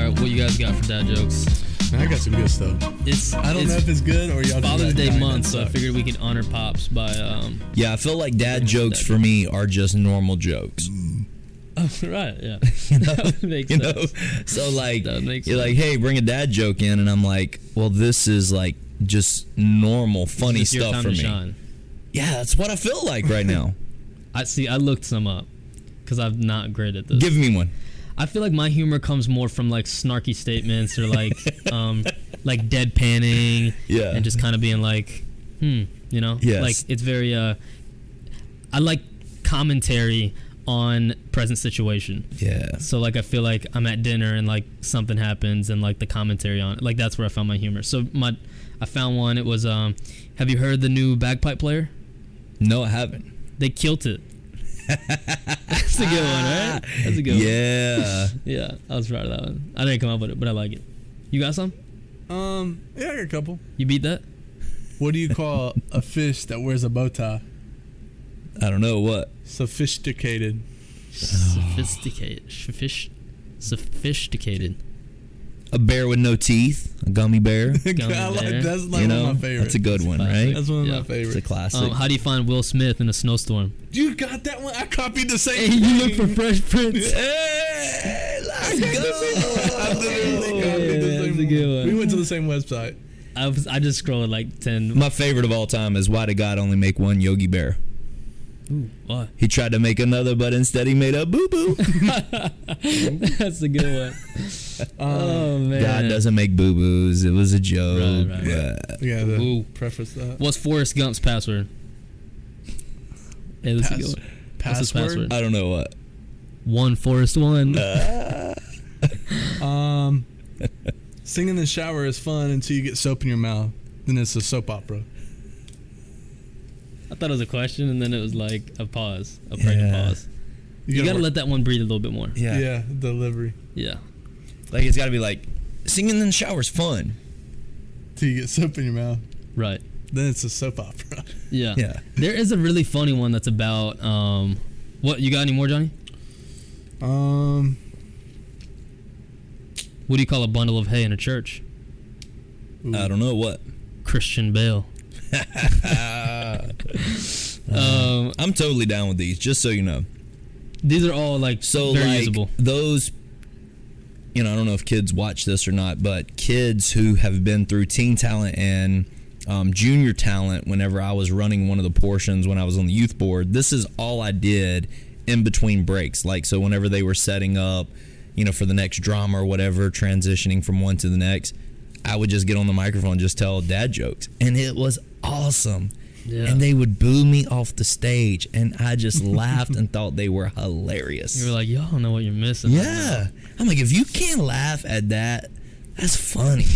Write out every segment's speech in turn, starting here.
right, what you guys got for dad jokes? Man, I got some good stuff. I don't know if it's good or y'all. Father's Day month, so I figured we could honor pops by. Yeah, I feel like dad jokes for me are just normal jokes. Oh, right, yeah. Makes sense. So like, you're like, hey, bring a dad joke in, and I'm like, well, this is like just normal, funny stuff for me. Shine. Yeah, that's what I feel like right now. I looked some up because I'm not great at this. Give me one. I feel like my humor comes more from like snarky statements or like like deadpanning, and just kind of being like, you know, like it's very. I like commentary on present situation. Yeah. So like I feel like I'm at dinner and like something happens and like the commentary on it, like that's where I found my humor. So I found one. It was have you heard the new bagpipe player? No, I haven't. They killed it. That's a good one, right? That's a good one. Yeah. Yeah, I was proud of that one. I didn't come up with it, but I like it. You got some? Yeah, I got a couple. You beat that? What do you call a fish that wears a bow tie? I don't know. What? Sophisticated. Sophisticated. A bear with no teeth. A gummy bear. That's like one of my favorites. That's a good one, right? That's one of my favorites. It's a classic. How do you find Will Smith in a snowstorm? You got that one? I copied the same thing. You look for Fresh Prince. Hey, let's go. I literally copied the same one. We went to the same website. I just scrolled like 10. My favorite of all time is why did God only make one Yogi Bear? Ooh, what? He tried to make another, but instead he made a boo-boo. That's a good one. Oh, man. God doesn't make boo-boos. It was a joke. Right. Yeah, preface that. What's Forrest Gump's password? Hey, that's a good one. What's his password? I don't know what. One Forrest one. Singing in the shower is fun until you get soap in your mouth. Then it's a soap opera. I thought it was a question, and then it was like a pause, a pregnant pause. You gotta let that one breathe a little bit more. Yeah, delivery. Yeah. Like, it's gotta be like, singing in the shower is fun. Till you get soap in your mouth. Right. Then it's a soap opera. Yeah. There is a really funny one that's about, what, you got any more, Johnny? What do you call a bundle of hay in a church? Ooh. I don't know, what? Christian Bale. I'm totally down with these, just so you know. These are all very usable. Those, I don't know if kids watch this or not, but kids who have been through teen talent and junior talent, whenever I was running one of the portions when I was on the youth board, this is all I did in between breaks. So whenever they were setting up, for the next drama or whatever, transitioning from one to the next, I would just get on the microphone and just tell dad jokes. And it was awesome. Yeah. And they would boo me off the stage. And I just laughed and thought they were hilarious. You were like, y'all don't know what you're missing. Yeah. I'm like, if you can't laugh at that, that's funny.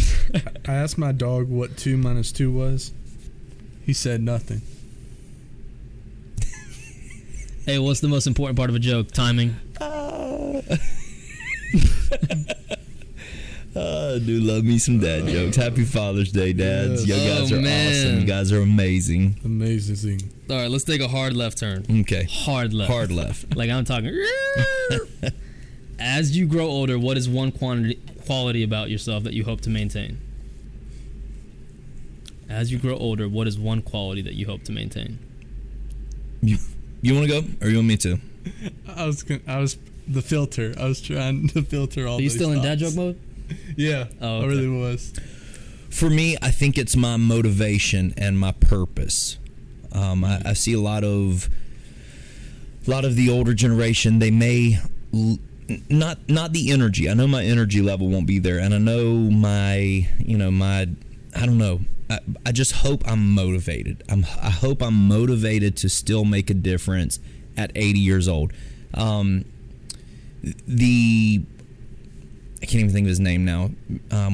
I asked my dog what 2 minus 2 was. He said nothing. Hey, what's the most important part of a joke? Timing. Dude, love me some dad jokes. Happy Father's Day, dads. You guys are awesome. You guys are amazing. Amazing. All right, let's take a hard left turn. Okay. Hard left. Hard left. Like I'm talking. As you grow older, what is one quality about yourself that you hope to maintain? As you grow older, what is one quality that you hope to maintain? You want to go, or you want me to? I was the filter. I was trying to filter all. Are you still in dad joke mode? Yeah, I really was. For me, I think it's my motivation and my purpose. I see a lot of the older generation. They may not the energy. I know my energy level won't be there, and I know my I don't know. I just hope I'm motivated. I hope I'm motivated to still make a difference at 80 years old. I can't even think of his name now.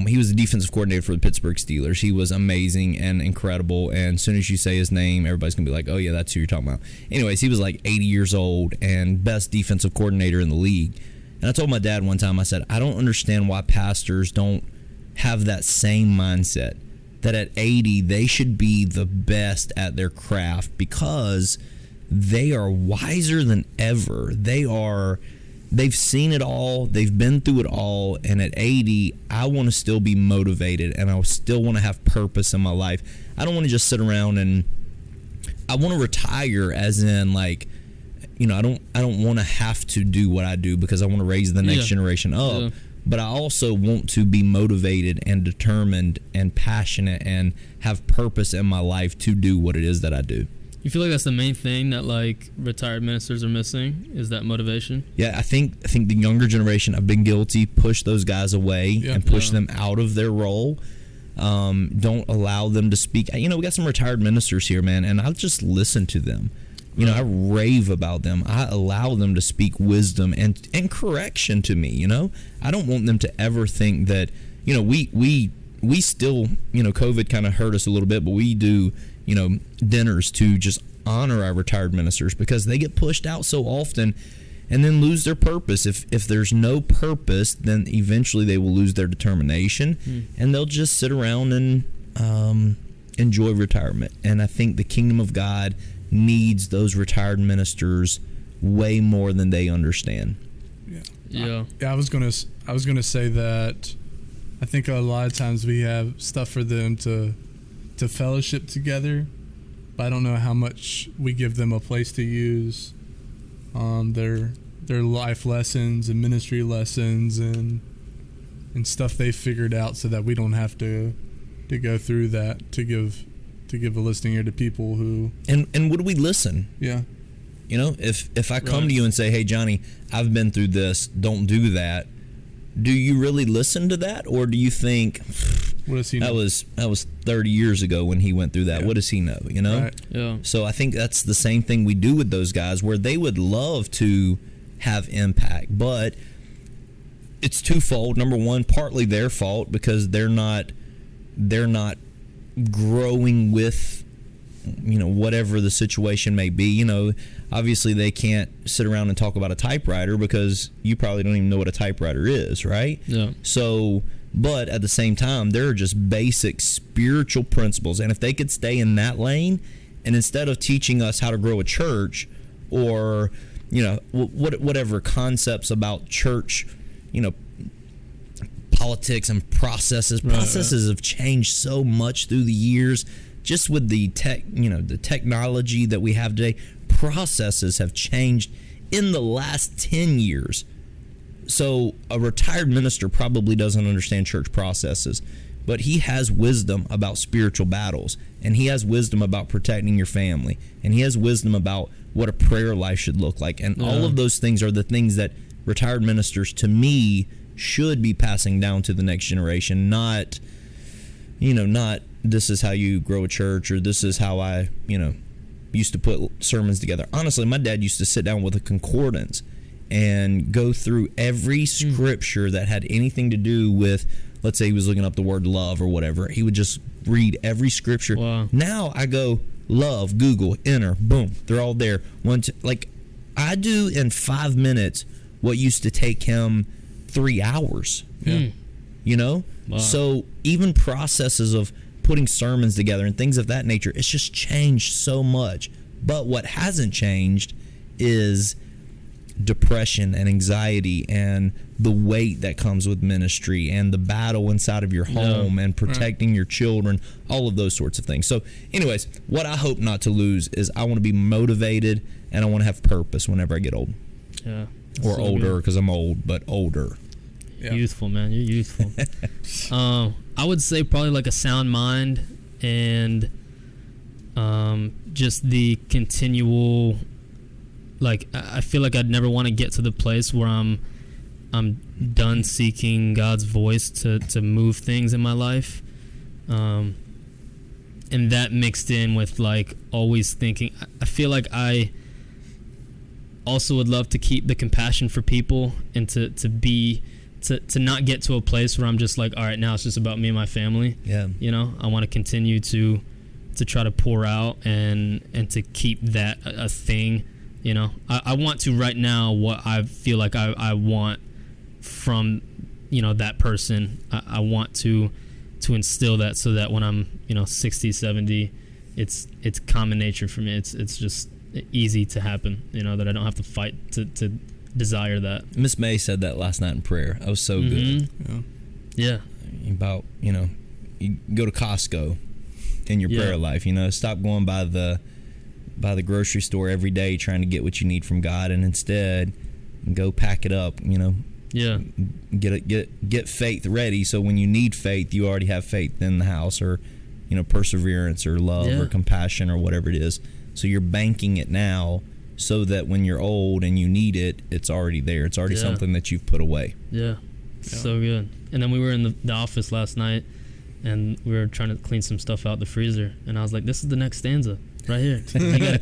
He was the defensive coordinator for the Pittsburgh Steelers. He was amazing and incredible. And as soon as you say his name, everybody's going to be like, oh, yeah, that's who you're talking about. Anyways, he was like 80 years old and best defensive coordinator in the league. And I told my dad one time, I said, I don't understand why pastors don't have that same mindset, that at 80, they should be the best at their craft because they are wiser than ever. They are they've seen it all, they've been through it all, and at 80, I want to still be motivated, and I still want to have purpose in my life. I don't want to just sit around and I want to retire, as in, like, you know, I don't want to have to do what I do because I want to raise the next generation up. Yeah. But I also want to be motivated and determined and passionate and have purpose in my life to do what it is that I do. You feel like that's the main thing that, like, retired ministers are missing, is that motivation? Yeah, I think the younger generation, I've been guilty, push those guys away and push them out of their role. Don't allow them to speak. You know, we got some retired ministers here, man, and I'll just listen to them. You know, I rave about them. I allow them to speak wisdom and correction to me, you know. I don't want them to ever think that, you know, we still, you know, COVID kind of hurt us a little bit, but we do, you know, dinners to just honor our retired ministers because they get pushed out so often and then lose their purpose. If there's no purpose, then eventually they will lose their determination and they'll just sit around and enjoy retirement. And I think the kingdom of God needs those retired ministers way more than they understand. Yeah. I was gonna say that I think a lot of times we have stuff for them to fellowship together, but I don't know how much we give them a place to use their life lessons and ministry lessons and stuff they figured out, so that we don't have to go through that to give a listening ear to people who and would we listen? Yeah. You know, if I come to you and say, hey, Johnny, I've been through this, don't do that, do you really listen to that? Or do you think, what does he know? That was 30 years ago when he went through that. Yeah. What does he know, you know? Right. Yeah. So I think that's the same thing we do with those guys, where they would love to have impact, but it's twofold. Number one, partly their fault because they're not growing with, you know, whatever the situation may be. You know, obviously they can't sit around and talk about a typewriter because you probably don't even know what a typewriter is, right? Yeah. So, but at the same time, there are just basic spiritual principles, and if they could stay in that lane, and instead of teaching us how to grow a church or, you know, whatever concepts about church, you know, politics and processes have changed so much through the years, just with the technology that we have today. Processes have changed in the last 10 years. So a retired minister probably doesn't understand church processes, but he has wisdom about spiritual battles, and he has wisdom about protecting your family, and he has wisdom about what a prayer life should look like. And all of those things are the things that retired ministers, to me, should be passing down to the next generation, not this is how you grow a church, or this is how I, you know, used to put sermons together. Honestly, my dad used to sit down with a concordance and go through every scripture that had anything to do with, let's say he was looking up the word love or whatever. He would just read every scripture. Wow. Now I go, love, Google, enter, boom, they're all there. Like I do in 5 minutes what used to take him 3 hours. Yeah. You know? Wow. So even processes of putting sermons together and things of that nature, it's just changed so much. But what hasn't changed is depression and anxiety and the weight that comes with ministry and the battle inside of your home and protecting your children, all of those sorts of things. So anyways, what I hope not to lose is I want to be motivated and I want to have purpose whenever I get old. Yeah. Or older, because I'm old, but older. Yeah. Youthful, man. You're youthful. I would say probably like a sound mind and just the continual, like, I feel like I'd never want to get to the place where I'm done seeking God's voice to move things in my life. And that mixed in with, like, always thinking, I feel like I also would love to keep the compassion for people and to not get to a place where I'm just like, all right, now it's just about me and my family. Yeah. You know, I want to continue to try to pour out and to keep that a thing. You know, I want to right now what I feel like I want from, you know, that person. I want to instill that so that when I'm, you know, 60, 70, it's common nature for me. It's just easy to happen, you know, that I don't have to fight to desire that. Miss May said that last night in prayer. That was so good. Yeah. About, you go to Costco in your prayer life, stop going by the grocery store every day trying to get what you need from God, and instead go pack it up, get faith ready, so when you need faith, you already have faith in the house, or perseverance or love or compassion or whatever it is. So you're banking it now so that when you're old and you need it, it's already there. It's already something that you've put away. So good. And then we were in the office last night, and we were trying to clean some stuff out the freezer, and I was like, this is the next stanza right here. You gotta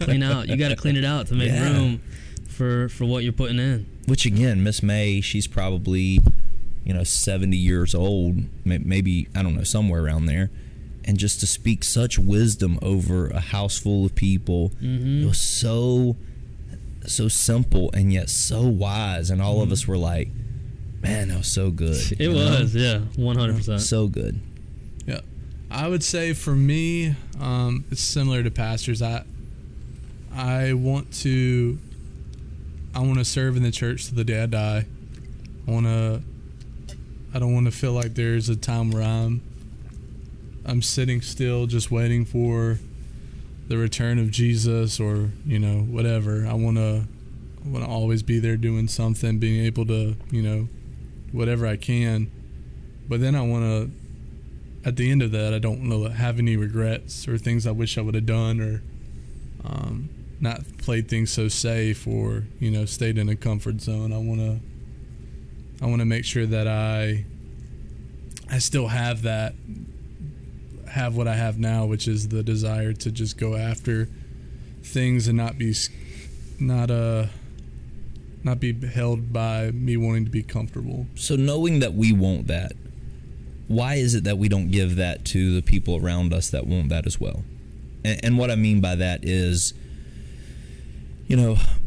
clean it out to make room for what you're putting in. Which again, Miss May, she's probably 70 years old, maybe, I don't know, somewhere around there, and just to speak such wisdom over a house full of people, it was so simple and yet so wise, and all of us were like, man, that was so good. It was 100%. So good. Yeah, I would say for me, it's similar to pastors. I want to serve in the church to the day I die. I don't want to feel like there's a time where I'm sitting still just waiting for the return of Jesus, or whatever. I want to always be there doing something, being able to whatever I can. But then I want to, at the end of that, I don't want to have any regrets or things I wish I would have done, or not played things so safe, or stayed in a comfort zone. I want to make sure that I still have what I have now, which is the desire to just go after things and not be held by me wanting to be comfortable. So knowing that we want that, why is it that we don't give that to the people around us that want that as well? And what I mean by that is,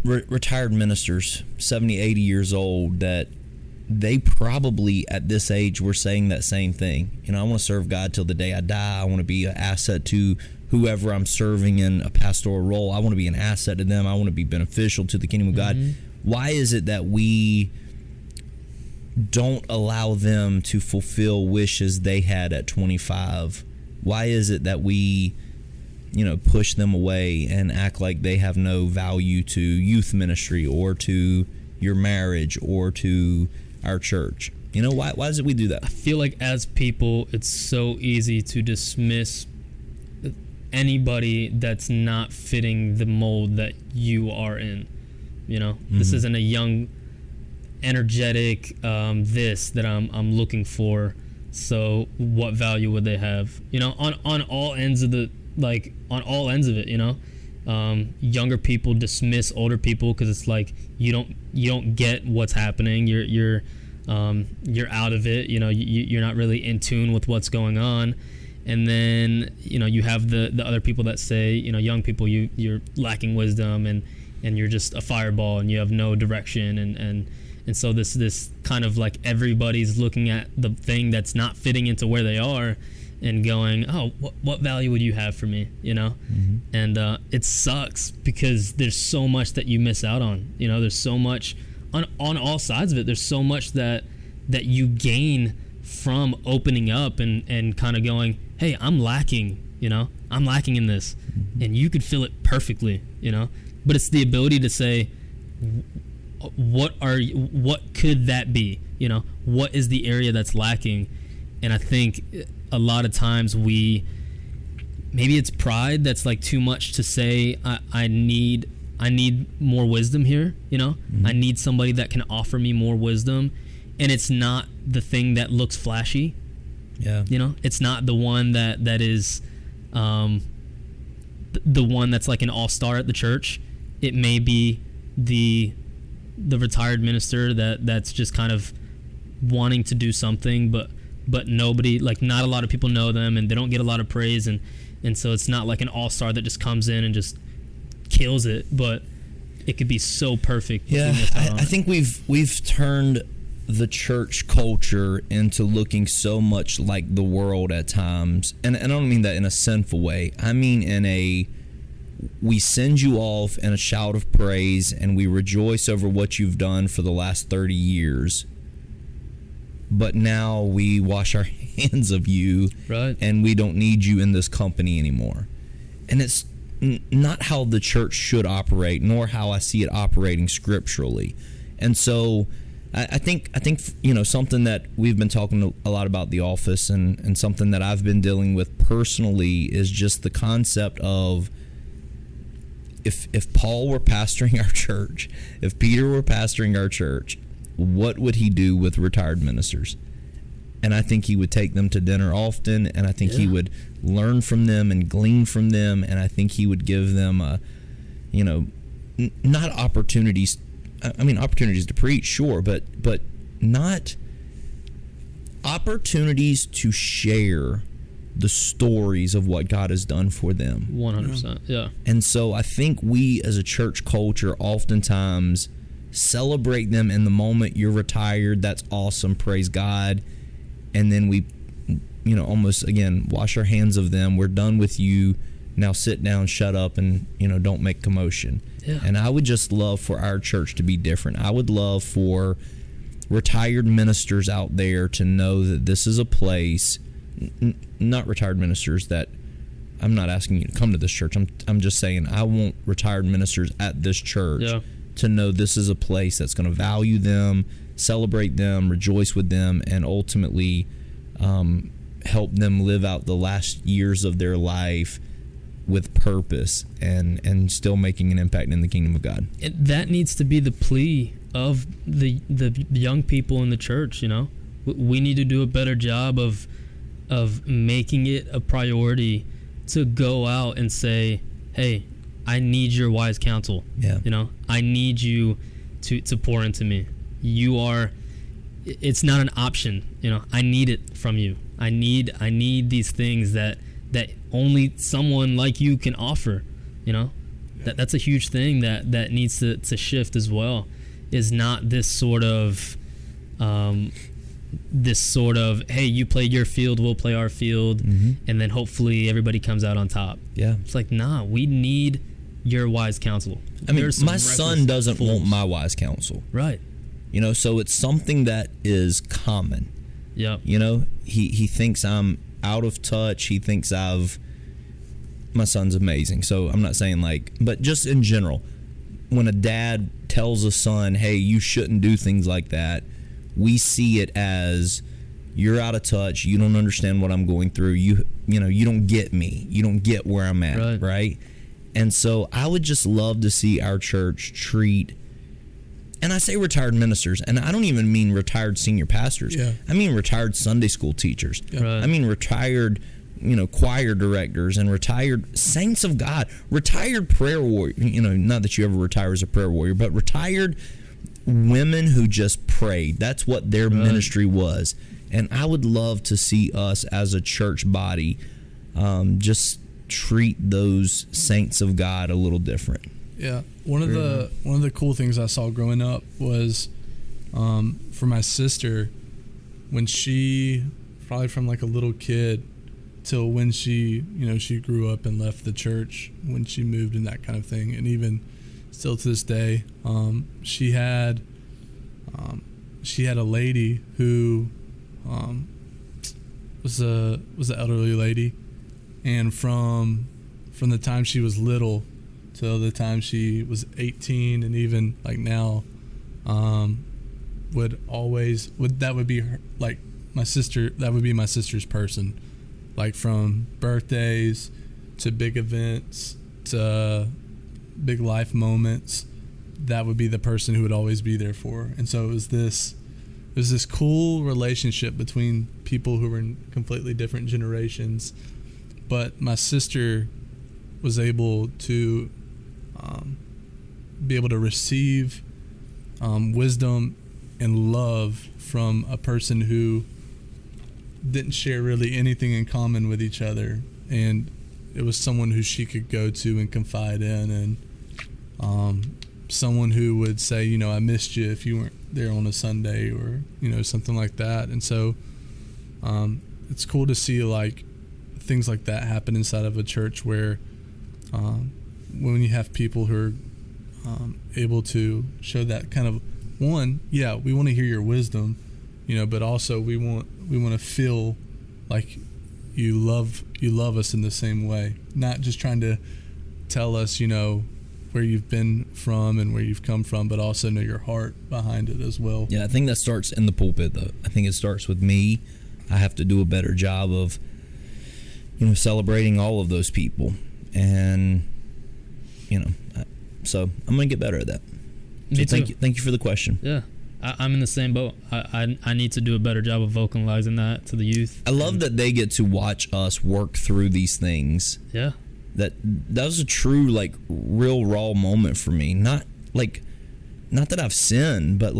retired ministers, 70, 80 years old, that they probably at this age were saying that same thing. I want to serve God till the day I die. I want to be an asset to whoever I'm serving in a pastoral role. I want to be an asset to them. I want to be beneficial to the kingdom of God. Why is it that we don't allow them to fulfill wishes they had at 25? Why is it that we, push them away and act like they have no value to youth ministry or to your marriage or to our church? Why is it we do that? I feel like as people, it's so easy to dismiss anybody that's not fitting the mold that you are in. This isn't a young, energetic this that I'm looking for. So what value would they have? On all ends of it. Younger people dismiss older people because it's like you don't get what's happening. You're out of it. You're not really in tune with what's going on. And then you have the other people that say young people, you're lacking wisdom and you're just a fireball and you have no direction, and so this kind of like everybody's looking at the thing that's not fitting into where they are and going, oh, what value would you have for me? And it sucks because there's so much that you miss out on. There's so much on all sides of it. There's so much that you gain from opening up and kind of going, hey, I'm lacking in this, and you could fill it perfectly, but it's the ability to say, what could that be? What is the area that's lacking? And I think a lot of times maybe it's pride that's like too much to say, I need more wisdom here, I need somebody that can offer me more wisdom, and it's not the thing that looks flashy. It's not the one that is the one that's like an all-star at the church. It may be the retired minister that's just kind of wanting to do something, but nobody, like, not a lot of people know them, and they don't get a lot of praise, and so it's not like an all-star that just comes in and just kills it, but it could be so perfect. I think we've turned the church culture into looking so much like the world at times, and I don't mean that in a sinful way. I mean in a we send you off in a shout of praise, and we rejoice over what you've done for the last 30 years. But now we wash our hands of you, right, and we don't need you in this company anymore. And it's not how the church should operate, nor how I see it operating scripturally. And so I think something that we've been talking a lot about the office, and something that I've been dealing with personally, is just the concept of, if Paul were pastoring our church, if Peter were pastoring our church, what would he do with retired ministers? And I think he would take them to dinner often, and I think he would learn from them and glean from them, and I think he would give them not opportunities. I mean, opportunities to preach, sure, but not opportunities to share the stories of what God has done for them. 100%, yeah. And so I think we as a church culture oftentimes celebrate them in the moment. You're retired, that's awesome, praise God. And then we, almost, again, wash our hands of them. We're done with you. Now sit down, shut up, and, don't make commotion. Yeah. And I would just love for our church to be different. I would love for retired ministers out there to know that this is a place, not retired ministers that, I'm not asking you to come to this church. I'm just saying I want retired ministers at this church to know this is a place that's going to value them, celebrate them, rejoice with them, and ultimately help them live out the last years of their life with purpose and still making an impact in the kingdom of God. That needs to be the plea of the young people in the church. We need to do a better job of making it a priority to go out and say, hey, I need your wise counsel. Yeah. I need you to pour into me. It's not an option. I need it from you. I need these things that only someone like you can offer. That's a huge thing that needs to shift as well. Is not this sort of hey, you play your field, we'll play our field, and then hopefully everybody comes out on top. Yeah, it's like, nah, we need your wise counsel. I mean, my son doesn't want my wise counsel, right? So it's something that is common. Yeah. He thinks I'm out of touch. He thinks my son's amazing. So I'm not saying but just in general, when a dad tells a son, hey, you shouldn't do things like that, we see it as, you're out of touch. You don't understand what I'm going through. You don't get me. You don't get where I'm at, right? And so I would just love to see our church treat, and I say retired ministers, and I don't even mean retired senior pastors. Yeah. I mean retired Sunday school teachers. Yeah. Right. I mean retired, choir directors and retired saints of God, retired prayer warrior. Not that you ever retire as a prayer warrior, but retired women who just prayed. That's what their ministry was. And I would love to see us as a church body just treat those saints of God a little different. Yeah, one of the cool things I saw growing up was for my sister, when she, probably from a little kid till when she grew up and left the church, when she moved and that kind of thing, and even still to this day, she had a lady who was an elderly lady, and from the time she was little till the time she was 18, and even now, that would be her, my sister. That would be my sister's person, from birthdays to big events to big life moments. That would be the person who would always be there for her. And so it was this cool relationship between people who were in completely different generations, but my sister was able to be able to receive wisdom and love from a person who didn't share really anything in common with each other, and it was someone who she could go to and confide in, and someone who would say, I missed you if you weren't there on a Sunday, or something like that. And so it's cool to see things like that happen inside of a church where when you have people who are able to show that kind of we want to hear your wisdom, but also we want to feel like you love us in the same way, not just trying to tell us where you've been from and where you've come from, but also know your heart behind it as well. Yeah, I think that starts in the pulpit, though. I think it starts with me. I have to do a better job of celebrating all of those people, and so I'm gonna get better at that. So thank you for the question. Yeah, I'm in the same boat. I need to do a better job of vocalizing that to the youth. I love that they get to watch us work through these things. Yeah, that was a true real raw moment for me. Not that I've sinned, but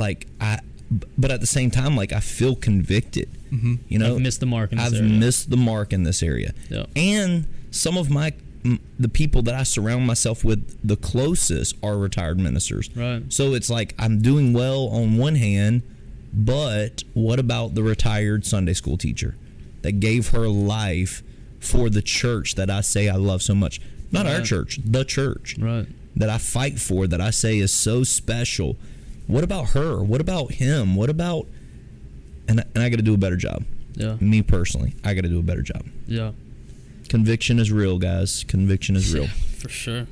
but at the same time, I feel convicted. Mm-hmm. I've missed the mark in this area. I've missed the mark in this area. Yeah. And some of the people that I surround myself with the closest are retired ministers. Right. So it's I'm doing well on one hand, but what about the retired Sunday school teacher that gave her life for the church that I say I love so much? Not our church, the church. Right. That I fight for, that I say is so special. What about her? What about him? What about... And I got to do a better job. Yeah. Me personally, I got to do a better job. Yeah. Conviction is real, guys. Conviction is real. Yeah, for sure.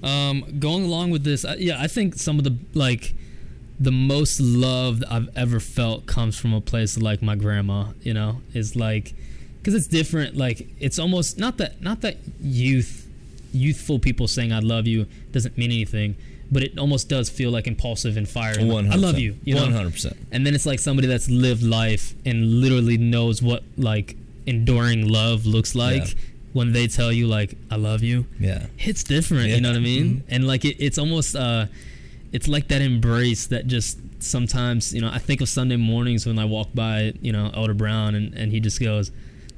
Going along with this, I think some of the most love that I've ever felt comes from a place like my grandma. Is because it's different. It's almost not that youthful people saying "I love you" doesn't mean anything. But it almost does feel impulsive and fiery. 100%. I love you. 100%. And then it's somebody that's lived life and literally knows what enduring love looks like when they tell you I love you. Yeah, it's different. You know what I mean? Mm-hmm. And it's almost it's like that embrace that just sometimes I think of Sunday mornings when I walk by Elder Brown and he just goes,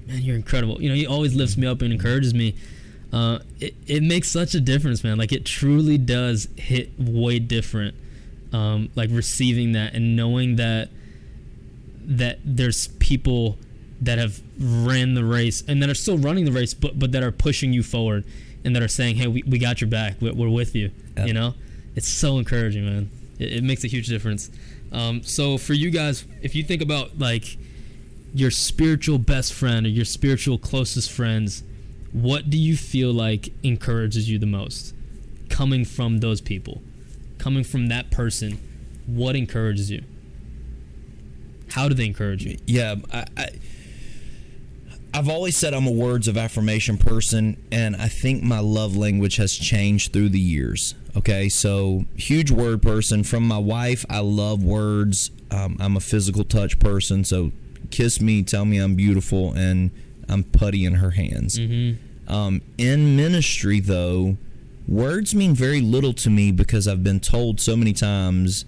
"Man, you're incredible." He always lifts me up and encourages me. It makes such a difference, man. It truly does hit way different. Receiving that and knowing that there's people that have ran the race and that are still running the race, but that are pushing you forward and that are saying, "Hey, we got your back. We're with you." Yep. It's so encouraging, man. It makes a huge difference. So for you guys, if you think about your spiritual best friend or your spiritual closest friends, what do you feel encourages you the most? Coming from those people, coming from that person, what encourages you? How do they encourage you? Yeah, I've always said I'm a words of affirmation person, and I think my love language has changed through the years. Okay, so huge word person. From my wife, I love words. I'm a physical touch person, so kiss me, tell me I'm beautiful, and I'm putty in her hands. Mm-hmm. In ministry, though, words mean very little to me because I've been told so many times,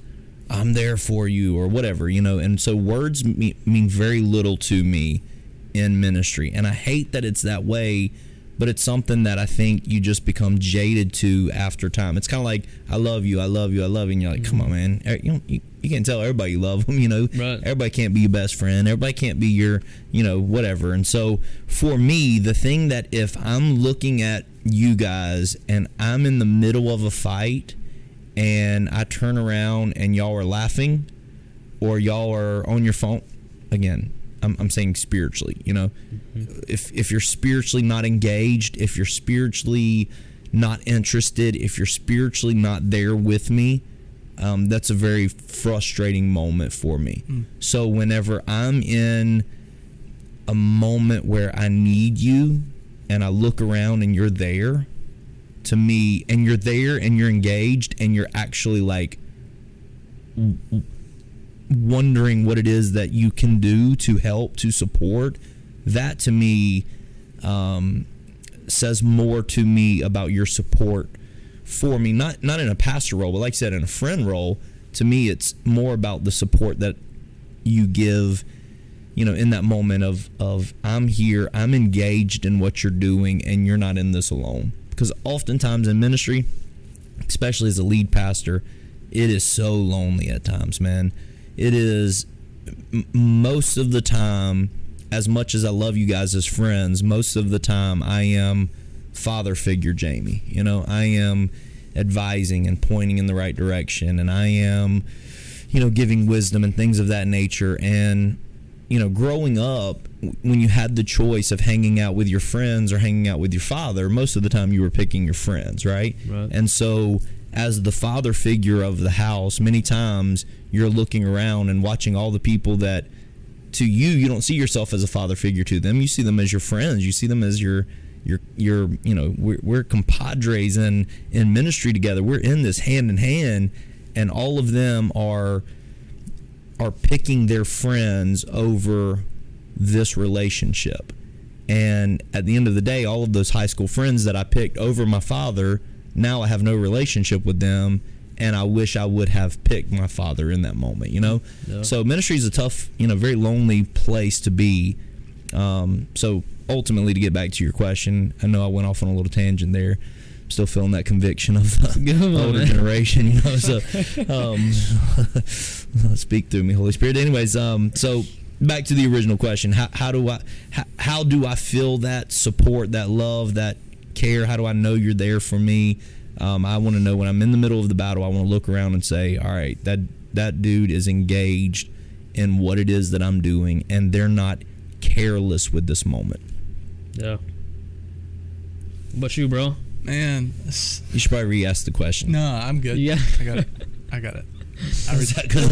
"I'm there for you," or whatever, and so words mean very little to me in ministry. And I hate that it's that way, but it's something that I think you just become jaded to after time. It's kind of like, "I love you, I love you, I love you," and you're like, "Come on, man. You can't tell everybody you love them, Right. Everybody can't be your best friend. Everybody can't be your, whatever." And so for me, the thing that if I'm looking at you guys and I'm in the middle of a fight and I turn around and y'all are laughing or y'all are on your phone, again, I'm saying spiritually, mm-hmm. If you're spiritually not engaged, if you're spiritually not interested, if you're spiritually not there with me, that's a very frustrating moment for me. So whenever I'm in a moment where I need you and I look around and you're there, to me, and you're there and you're engaged and you're actually wondering what it is that you can do to help, to support, that to me says more to me about your support for me, not in a pastor role, but like I said, in a friend role. To me, it's more about the support that you give, in that moment of I'm here, I'm engaged in what you're doing, and you're not in this alone. Because oftentimes in ministry, especially as a lead pastor, it is so lonely at times, man. It is most of the time, as much as I love you guys as friends, most of the time I am father figure Jamie. You know, I am advising and pointing in the right direction, and I am, you know, giving wisdom and things of that nature. And, you know, growing up, when you had the choice of hanging out with your friends or hanging out with your father, most of the time you were picking your friends, right? And so as the father figure of the house, many times you're looking around and watching all the people that, to you don't see yourself as a father figure to them. You see them as your friends. You see them as your you know, we're compadres in ministry together. We're in this hand in hand, and all of them are picking their friends over this relationship. And at the end of the day, all of those high school friends that I picked over my father, now I have no relationship with them, and I wish I would have picked my father in that moment, you know? Yeah. So ministry is a tough, you know, very lonely place to be. So ultimately, to get back to your question, I know I went off on a little tangent there. I'm still feeling that conviction of the older generation, you know? So speak through me, Holy Spirit. Anyways, so back to the original question. How do I feel that support, that love, that care? How do I know you're there for me? I want to know when I'm in the middle of the battle, I want to look around and say, all right, that dude is engaged in what it is that I'm doing, and they're not careless with this moment. Yeah. What you, bro? Man, you should probably re-ask the question. No, I'm good. Yeah. I got it. Because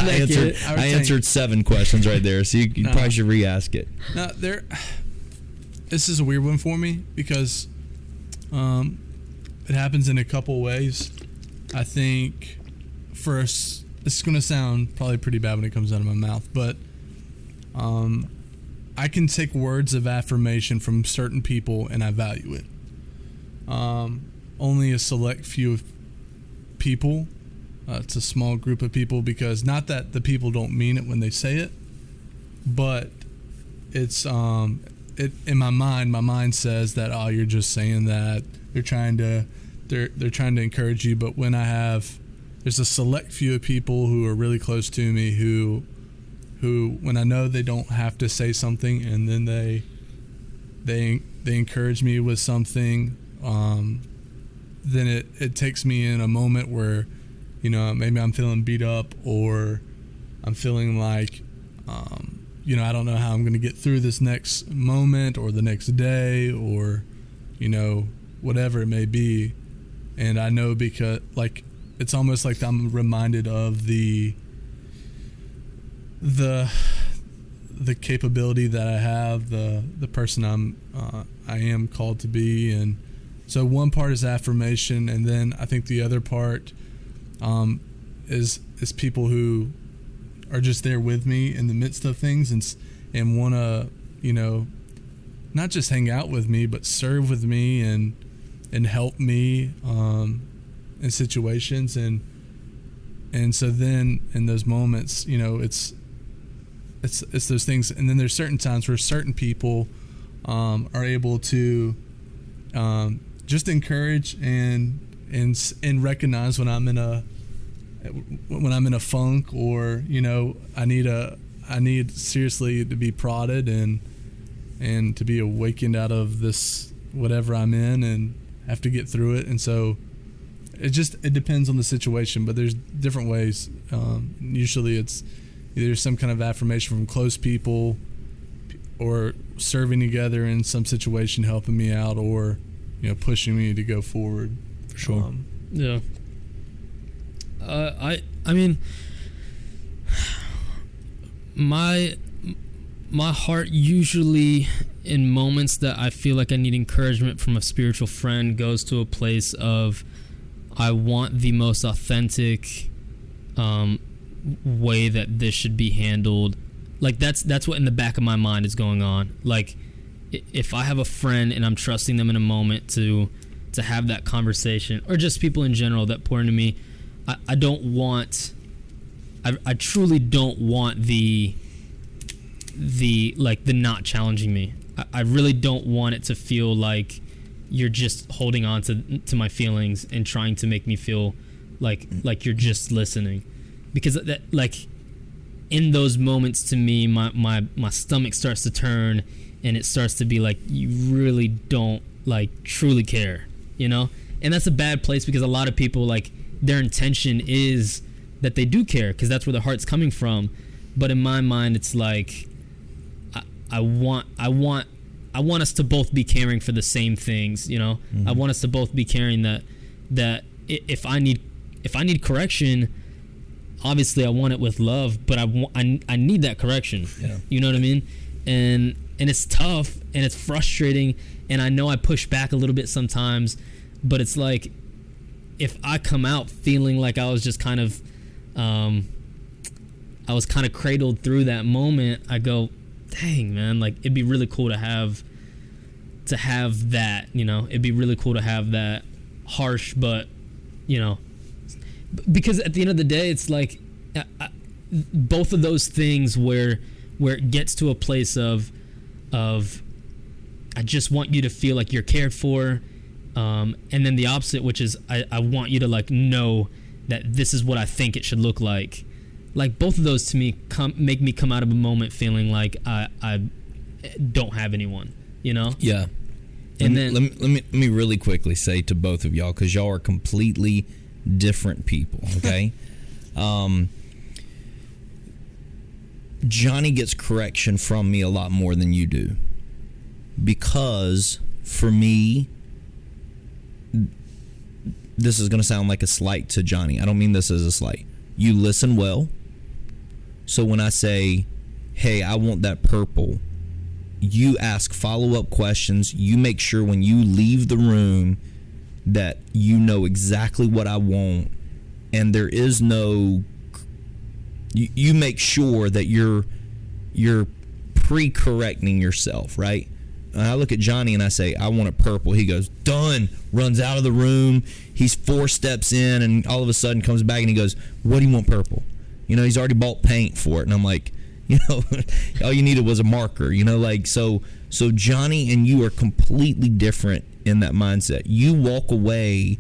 I answered 7 questions right there, so you probably should re-ask it. No, this is a weird one for me because it happens in a couple ways. I think first, this is going to sound probably pretty bad when it comes out of my mouth, but I can take words of affirmation from certain people and I value it. Only a select few of people. It's a small group of people, because not that the people don't mean it when they say it, but it's in my mind says that, oh, you're just saying that. They're trying to encourage you. But when there's a select few of people who are really close to me who when I know they don't have to say something, and then they encourage me with something, then it takes me in a moment where, you know, maybe I'm feeling beat up, or I'm feeling like, you know, I don't know how I'm going to get through this next moment or the next day, or, you know, whatever it may be. And I know, because like, it's almost like I'm reminded of the capability that I have, the person I am called to be. And so one part is affirmation, and then I think the other part is people who are just there with me in the midst of things, and want to, you know, not just hang out with me, but serve with me and help me in situations. And so then in those moments, you know, it's those things. And then there's certain times where certain people are able to just encourage and recognize when I'm in a funk, or, you know, I need seriously to be prodded and to be awakened out of this whatever I'm in, and have to get through it. And so it depends on the situation, but there's different ways. Usually it's either some kind of affirmation from close people, or serving together in some situation, helping me out, or, you know, pushing me to go forward. For sure. Yeah. I mean, my heart usually, in moments that I feel like I need encouragement from a spiritual friend, goes to a place of, I want the most authentic way that this should be handled. Like, that's what in the back of my mind is going on. Like, if I have a friend and I'm trusting them in a moment to have that conversation, or just people in general that pour into me, I truly don't want the not challenging me. I really don't want it to feel like you're just holding on to my feelings and trying to make me feel like you're just listening. Because that, like, in those moments, to me, my stomach starts to turn, and it starts to be like, you really don't, like truly care, you know? And that's a bad place because a lot of people, like, their intention is that they do care because that's where their heart's coming from. But in my mind, it's like I want us to both be caring for the same things, you know? I want us to both be caring that if I need correction, obviously I want it with love, but I need that correction. Yeah. You know what I mean? And it's tough and it's frustrating, and I know I push back a little bit sometimes, but it's like if I come out feeling like I was just kind of cradled through that moment, I go, dang, man, like it'd be really cool to have that, you know? It'd be really cool to have that harsh, but, you know, because at the end of the day, it's like both of those things where it gets to a place of I just want you to feel like you're cared for, and then the opposite, which is I want you to like know that this is what I think it should look like. Like both of those to me make me come out of a moment feeling like I don't have anyone, you know? Yeah. And let me really quickly say to both of y'all, because y'all are completely different people, okay? Johnny gets correction from me a lot more than you do, because for me, this is going to sound like a slight to Johnny. I don't mean this as a slight. You listen well. So when I say, hey, I want that purple, you ask follow-up questions. You make sure when you leave the room that you know exactly what I want, and there is no... You make sure that you're pre-correcting yourself, right? And I look at Johnny and I say, I want it purple. He goes, done, runs out of the room. He's 4 steps in, and all of a sudden comes back and he goes, what do you want purple? You know, he's already bought paint for it. And I'm like, you know, all you needed was a marker, you know, like, so Johnny and you are completely different in that mindset. You walk away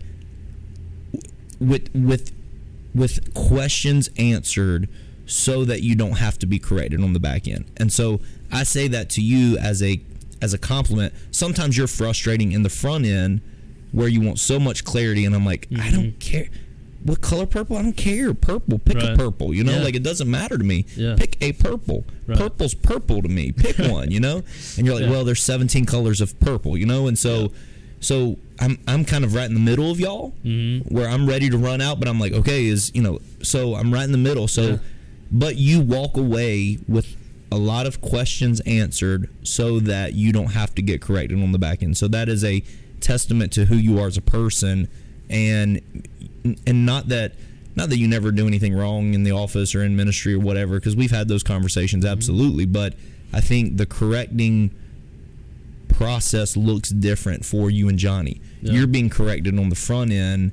with questions answered so that you don't have to be corrected on the back end. And so I say that to you as a compliment. Sometimes you're frustrating in the front end where you want so much clarity, and I'm like, I don't care. What color purple? I don't care. Purple. Pick a purple, you know? Like, it doesn't matter to me. Yeah. Pick a purple. Right. Purple's purple to me. Pick one, you know? And you're like, well, there's 17 colors of purple, you know? And so I'm kind of right in the middle of y'all, where I'm ready to run out, but I'm like, okay, so I'm right in the middle. So, but you walk away with a lot of questions answered so that you don't have to get corrected on the back end. So that is a testament to who you are as a person, and not that you never do anything wrong in the office or in ministry or whatever, because we've had those conversations, absolutely. But I think the correcting process looks different for you and Johnny. Yeah. You're being corrected on the front end,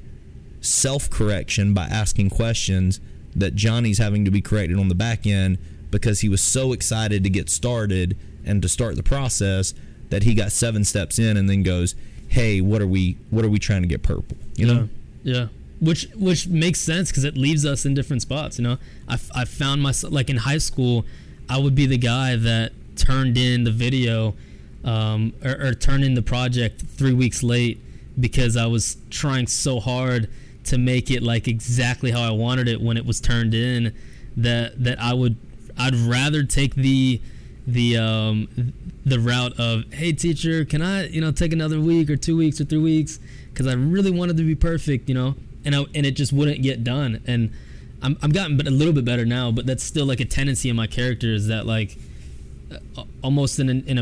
self-correction by asking questions, that Johnny's having to be corrected on the back end because he was so excited to get started and to start the process that he got 7 steps in and then goes, hey, what are we trying to get purple, you know? Yeah. Which makes sense because it leaves us in different spots, you know? I found myself, like in high school, I would be the guy that turned in the video or turned in the project 3 weeks late because I was trying so hard to make it like exactly how I wanted it when it was turned in, that I'd rather take the route of, hey teacher, can I take another week or 2 weeks or 3 weeks, because I really wanted to be perfect, you know, and it just wouldn't get done. And I'm gotten a little bit better now, but that's still like a tendency in my character, is that like almost in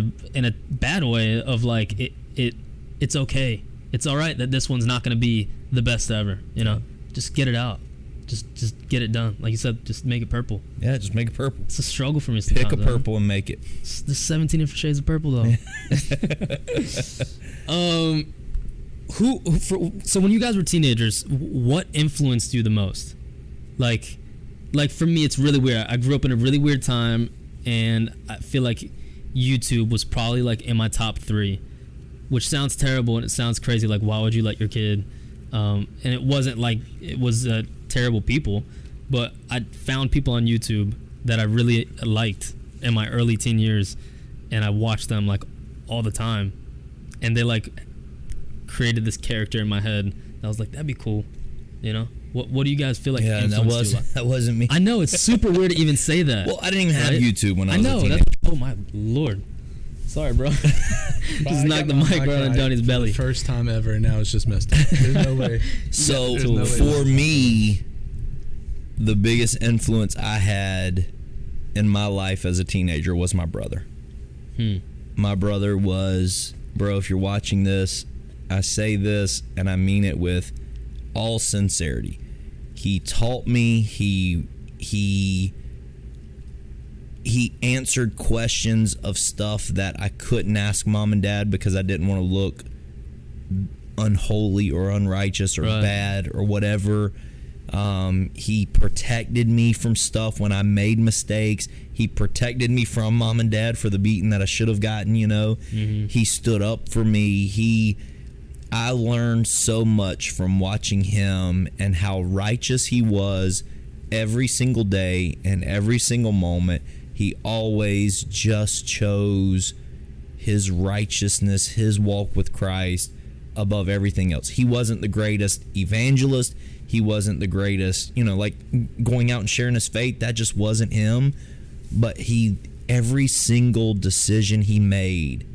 a bad way of like it's okay, it's all right that this one's not going to be the best ever, you know. Just get it out, just get it done. Like you said, just make it purple. Yeah, just make it purple. It's a struggle for me sometimes. Pick a purple and make it. There's 17 different shades of purple though. So when you guys were teenagers, what influenced you the most? Like for me, it's really weird. I grew up in a really weird time, and I feel like YouTube was probably like in my top 3, which sounds terrible and it sounds crazy. Like, why would you let your kid? And it wasn't like it was terrible people, but I found people on YouTube that I really liked in my early teen years, and I watched them like all the time, and they like created this character in my head. I was like, that'd be cool, you know. What do you guys feel like? Yeah, that wasn't me. I know it's super weird to even say that. Well, I didn't even have YouTube when I was a teenager. Oh my Lord. Sorry, bro. Just knocked the mic right on Johnny's belly. First time ever, and now it's just messed up. There's no way. So for me, the biggest influence I had in my life as a teenager was my brother. My brother was, bro, if you're watching this, I say this and I mean it with all sincerity. He taught me, he answered questions of stuff that I couldn't ask mom and dad because I didn't want to look unholy or unrighteous or bad or whatever. He protected me from stuff when I made mistakes. He protected me from mom and dad for the beating that I should have gotten, you know. He stood up for me. I learned so much from watching him and how righteous he was every single day and every single moment. He always just chose his righteousness, his walk with Christ above everything else. He wasn't the greatest evangelist. He wasn't the greatest, you know, like going out and sharing his faith. That just wasn't him. But every single decision he made,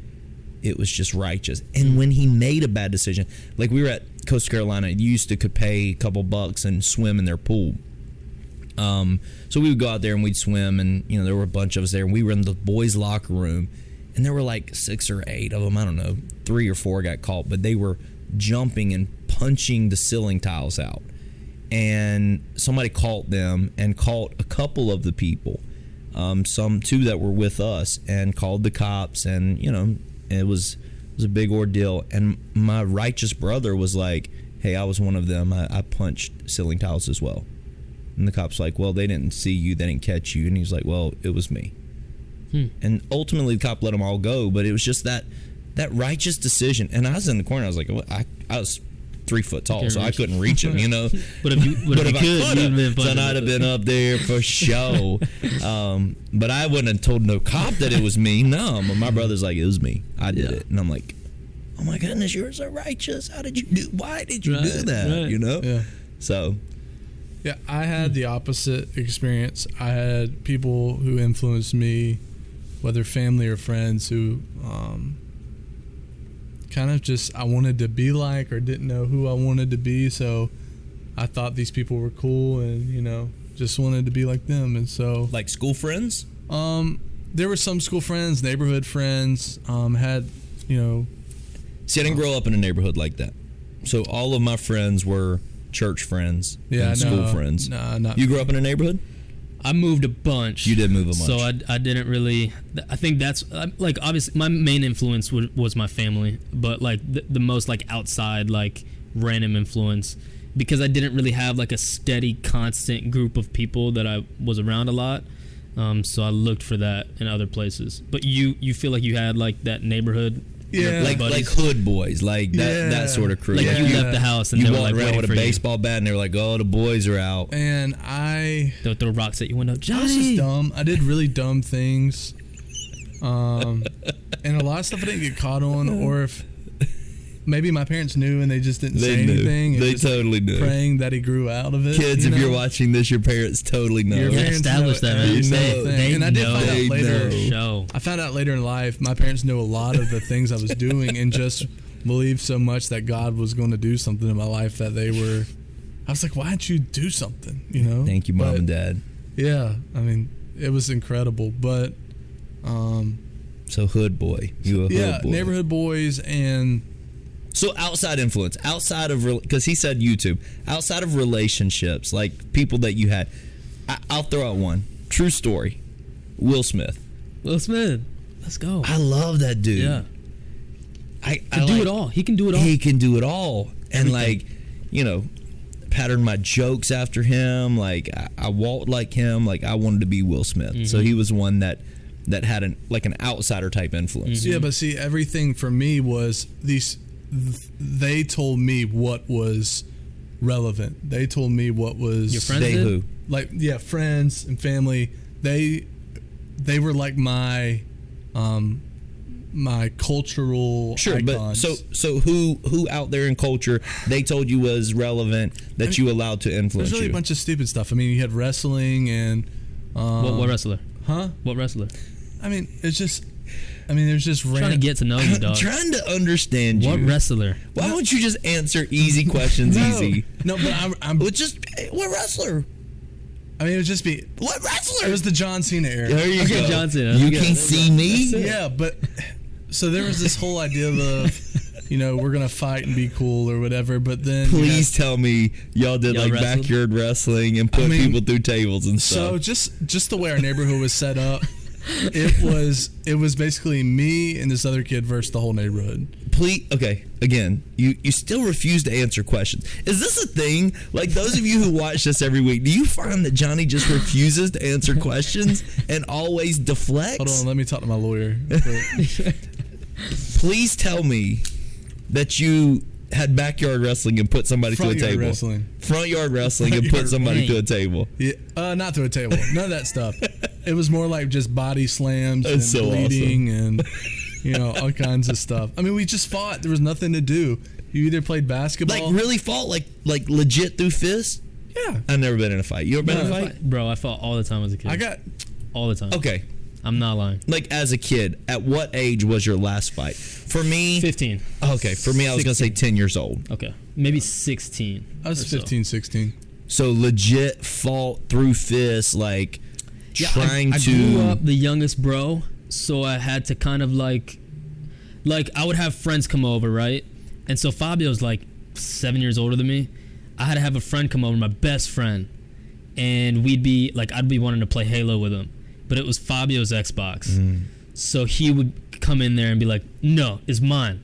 it was just righteous. And when he made a bad decision, like we were at Coastal Carolina, you used to could pay a couple bucks and swim in their pool. So we would go out there and we'd swim, and you know there were a bunch of us there, and we were in the boys' locker room, and there were like 6 or 8 of them. I don't know, 3 or 4 got caught, but they were jumping and punching the ceiling tiles out. And somebody caught them and caught a couple of the people, 2 that were with us, and called the cops, and you know it was a big ordeal. And my righteous brother was like, "Hey, I was one of them. I punched ceiling tiles as well." And the cop's like, "Well, they didn't see you, they didn't catch you." And he's like, "Well, it was me." And ultimately the cop let them all go, but it was just that righteous decision. And I was in the corner, I was like, I was 3 foot tall, so I couldn't reach him, you know. But if you could, then I'd have been up there for show. But I wouldn't have told no cop that it was me. No, but my brother's like, it was me. I did it. And I'm like, oh my goodness, you're so righteous. Why did you do that? Right. You know? Yeah. So. Yeah, I had the opposite experience. I had people who influenced me, whether family or friends, who kind of just I wanted to be like or didn't know who I wanted to be. So I thought these people were cool and, you know, just wanted to be like them. And so... Like school friends? There were some school friends, neighborhood friends, had, you know... See, I didn't grow up in a neighborhood like that. So all of my friends were... church friends and school friends. No, not. You grew up in a neighborhood? I moved a bunch. You did move a bunch. So I didn't really. I think that's like obviously my main influence was my family, but like the most like outside like random influence, because I didn't really have like a steady constant group of people that I was around a lot. So I looked for that in other places. But you feel like you had like that neighborhood. Yeah, like hood boys, like that sort of crew. Like you left the house and you they were walked like around with a baseball you. bat, and they were like, "Oh, the boys are out." And they'll throw rocks at your window. Johnny! I was just dumb. I did really dumb things, and a lot of stuff I didn't get caught on, or if maybe my parents knew and they just didn't say anything. They totally knew. Praying that he grew out of it. Kids, if you're watching this, your parents totally know. Your parents established that, man. And I did find out later. Know. I found out later in life, my parents knew a lot of the things I was doing and just believed so much that God was going to do something in my life that they were. I was like, why didn't you do something? You know? Thank you, Mom and Dad. Yeah, I mean, it was incredible, but. So hood boy, you a hood boy. Neighborhood boys and. So outside influence, outside of, because he said YouTube, outside of relationships, like people that you had, I'll throw out one. True story. Will Smith. Will Smith. Let's go. I love that dude. Yeah. I do it all. He can do it all. He can do it all. And like, you know, patterned my jokes after him. Like I walked like him. Like I wanted to be Will Smith. Mm-hmm. So he was one that had an outsider type influence. Mm-hmm. Yeah, but see, everything for me was they told me what was relevant. They told me what was... Your friends did? Who? Like, yeah, friends and family. They were like my my cultural icons. But so who out there in culture they told you was relevant that you allowed to influence There's really a bunch of stupid stuff. I mean, you had wrestling and what wrestler? Huh? What wrestler? I mean, it's just. I mean, there's just trying to get to know you, dog. I'm trying to understand you. What wrestler? Why don't you just answer easy questions easy? No, but I'm just what wrestler? I mean, it would just be what wrestler? It was the John Cena era. There you go. John Cena. You can see me. Yeah, but so there was this whole idea of, we're gonna fight and be cool or whatever. But then please tell me y'all did like wrestled? backyard wrestling and put people through tables and stuff. So just the way our neighborhood was set up. It was basically me and this other kid versus the whole neighborhood. Okay, again, you still refuse to answer questions. Is this a thing? Like, those of you who watch this every week, do you find that Johnny just refuses to answer questions and always deflects? Hold on, let me talk to my lawyer. Please tell me that you had backyard wrestling and put somebody to a table. Front yard wrestling and put somebody to a table. Yeah, not to a table. None of that stuff. It was more like just body slams and so bleeding and all kinds of stuff. I mean, we just fought. There was nothing to do. You either played basketball, like really fought, like legit through fists. Yeah, I've never been in a fight. You ever been in a fight, bro? I fought all the time as a kid. All the time. Okay. I'm not lying. Like, as a kid, at what age was your last fight? For me, 15. Okay, for me, I was going to say 10 years old. Okay, maybe 16. I was 15, 16. So legit fought through fists, like trying I to. I grew up the youngest bro, so I had to kind of like I would have friends come over, right? And so Fabio's like 7 years older than me. I had to have a friend come over, my best friend, and we'd be like, I'd be wanting to play Halo with him. But it was Fabio's Xbox. So he would come in there and be like, no, it's mine.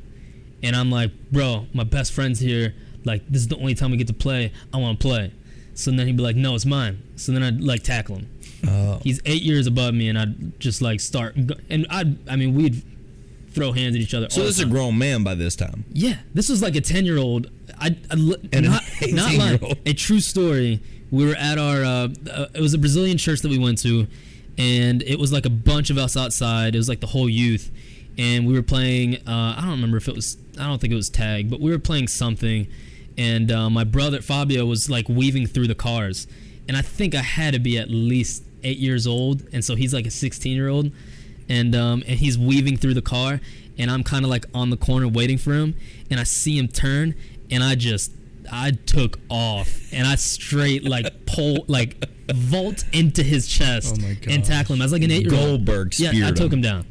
And I'm like, bro, my best friend's here. Like, this is the only time we get to play. I want to play. So then he'd be like, no, it's mine. So then I'd like tackle him. Oh. He's 8 years above me, and I'd just like start. And I mean, we'd throw hands at each other. So this is a grown man by this time. Yeah, this was like a 10-year-old. Not lying. A true story. We were at our. It was a Brazilian church that we went to. And it was like a bunch of us outside. It was like the whole youth. And we were playing, I don't remember if it was, I don't think it was tag, but we were playing something. And my brother, Fabio, was like weaving through the cars. And I think I had to be at least 8 years old. And so he's like a 16-year-old. And he's weaving through the car. And I'm kind of like on the corner waiting for him. And I see him turn. And I took off. And I straight vault into his chest and tackle him. I was like an 8-year-old. Goldberg speared I took him down.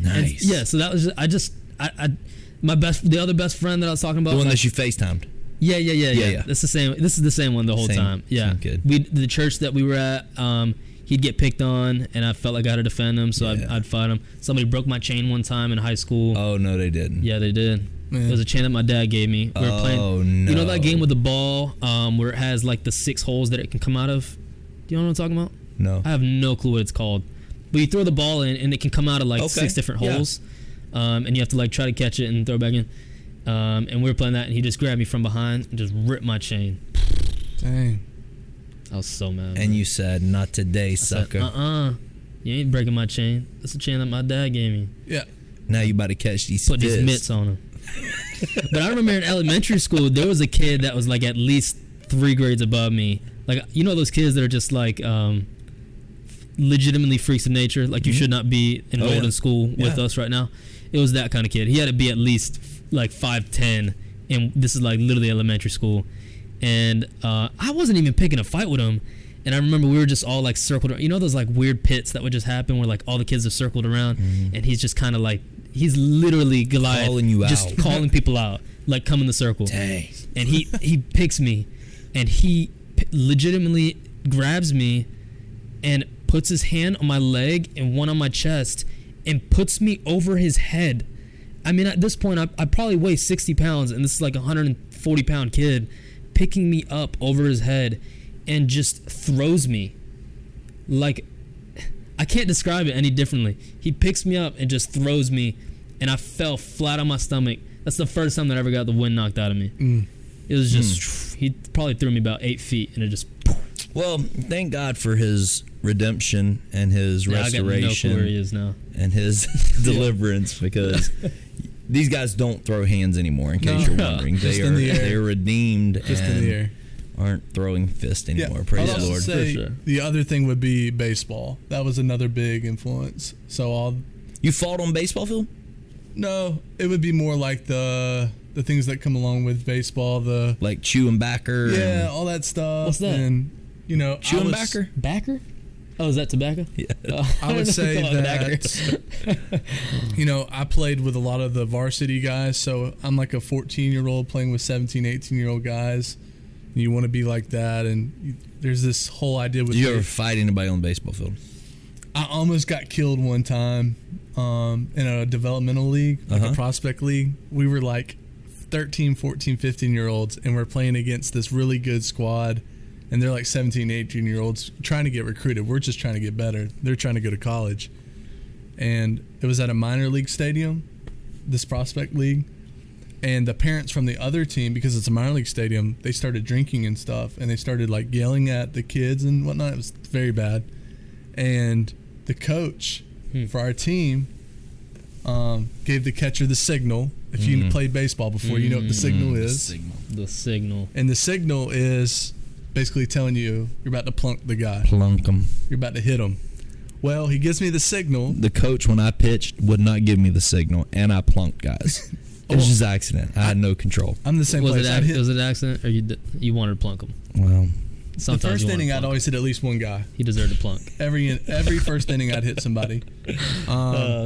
Nice. And, so that was the other best friend that I was talking about. The one that you FaceTimed. Yeah. That's the same. This is the same one the whole time. Yeah. The church that we were at, he'd get picked on, and I felt like I had to defend him, so I'd fight him. Somebody broke my chain one time in high school. Oh no, they didn't. Yeah, they did. Man. It was a chain that my dad gave me. We were playing, no. You know that game with the ball where it has like the 6 holes that it can come out of? Do you know what I'm talking about? No. I have no clue what it's called. But you throw the ball in and it can come out of like 6 different holes. And you have to like try to catch it and throw it back in. And we were playing that, and he just grabbed me from behind and just ripped my chain. Dang. I was so mad. And you said, not today, sucker. You ain't breaking my chain. That's the chain that my dad gave me. Yeah. Now you about to catch these Put these mitts on him. But I remember in elementary school, there was a kid that was like at least 3 grades above me. Like, you know those kids that are just like legitimately freaks of nature? Like, you should not be enrolled in school with us right now. It was that kind of kid. He had to be at least like 5'10", and this is like literally elementary school. And I wasn't even picking a fight with him. And I remember we were just all like circled around. You know those like weird pits that would just happen where like all the kids are circled around, and he's just kind of like, he's literally Goliath, calling you just out. Calling people out, like come in the circle. Dang. And he picks me, and he legitimately grabs me and puts his hand on my leg and one on my chest and puts me over his head. I mean, at this point, I probably weigh 60 pounds, and this is like a 140-pound kid picking me up over his head and just throws me. Like, I can't describe it any differently. He picks me up and just throws me, and I fell flat on my stomach. That's the first time that I ever got the wind knocked out of me. It was just, he probably threw me about 8 feet, and it just, Well, thank God for his redemption and his restoration. I got no clue where he is now. And his deliverance, because these guys don't throw hands anymore, in case you're wondering. They're redeemed just in the air. Aren't throwing fists anymore. Praise the Lord. Say, for sure. The other thing would be baseball. That was another big influence. You fought on baseball field? No, it would be more like the things that come along with baseball, like chewing backer. Yeah, all that stuff. What's that? And chewing backer? Backer? Oh, is that tobacco? Yeah. I would say that I played with a lot of the varsity guys, so I'm like a 14-year-old playing with 17, 18-year-old guys. And you want to be like that, and there's this whole idea with. Did you ever fight anybody on the baseball field? I almost got killed one time in a developmental league, like a prospect league. We were like 13, 14, 15-year-olds, and we're playing against this really good squad, and they're like 17, 18-year-olds trying to get recruited. We're just trying to get better. They're trying to go to college. And it was at a minor league stadium, this prospect league, and the parents from the other team, because it's a minor league stadium, they started drinking and stuff, and they started like yelling at the kids and whatnot. It was very bad. And the coach for our team gave the catcher the signal. If you played baseball before, you know what the signal is. The signal. And the signal is basically telling you you're about to plunk the guy. Plunk him. You're about to hit him. Well, he gives me the signal. The coach, when I pitched, would not give me the signal, and I plunked guys. It was just an accident. I had no control. I'm the same place. Was it an accident, or you wanted to plunk him? Well, sometimes the first inning, I'd always hit at least one guy. He deserved to plunk. Every first inning, I'd hit somebody. So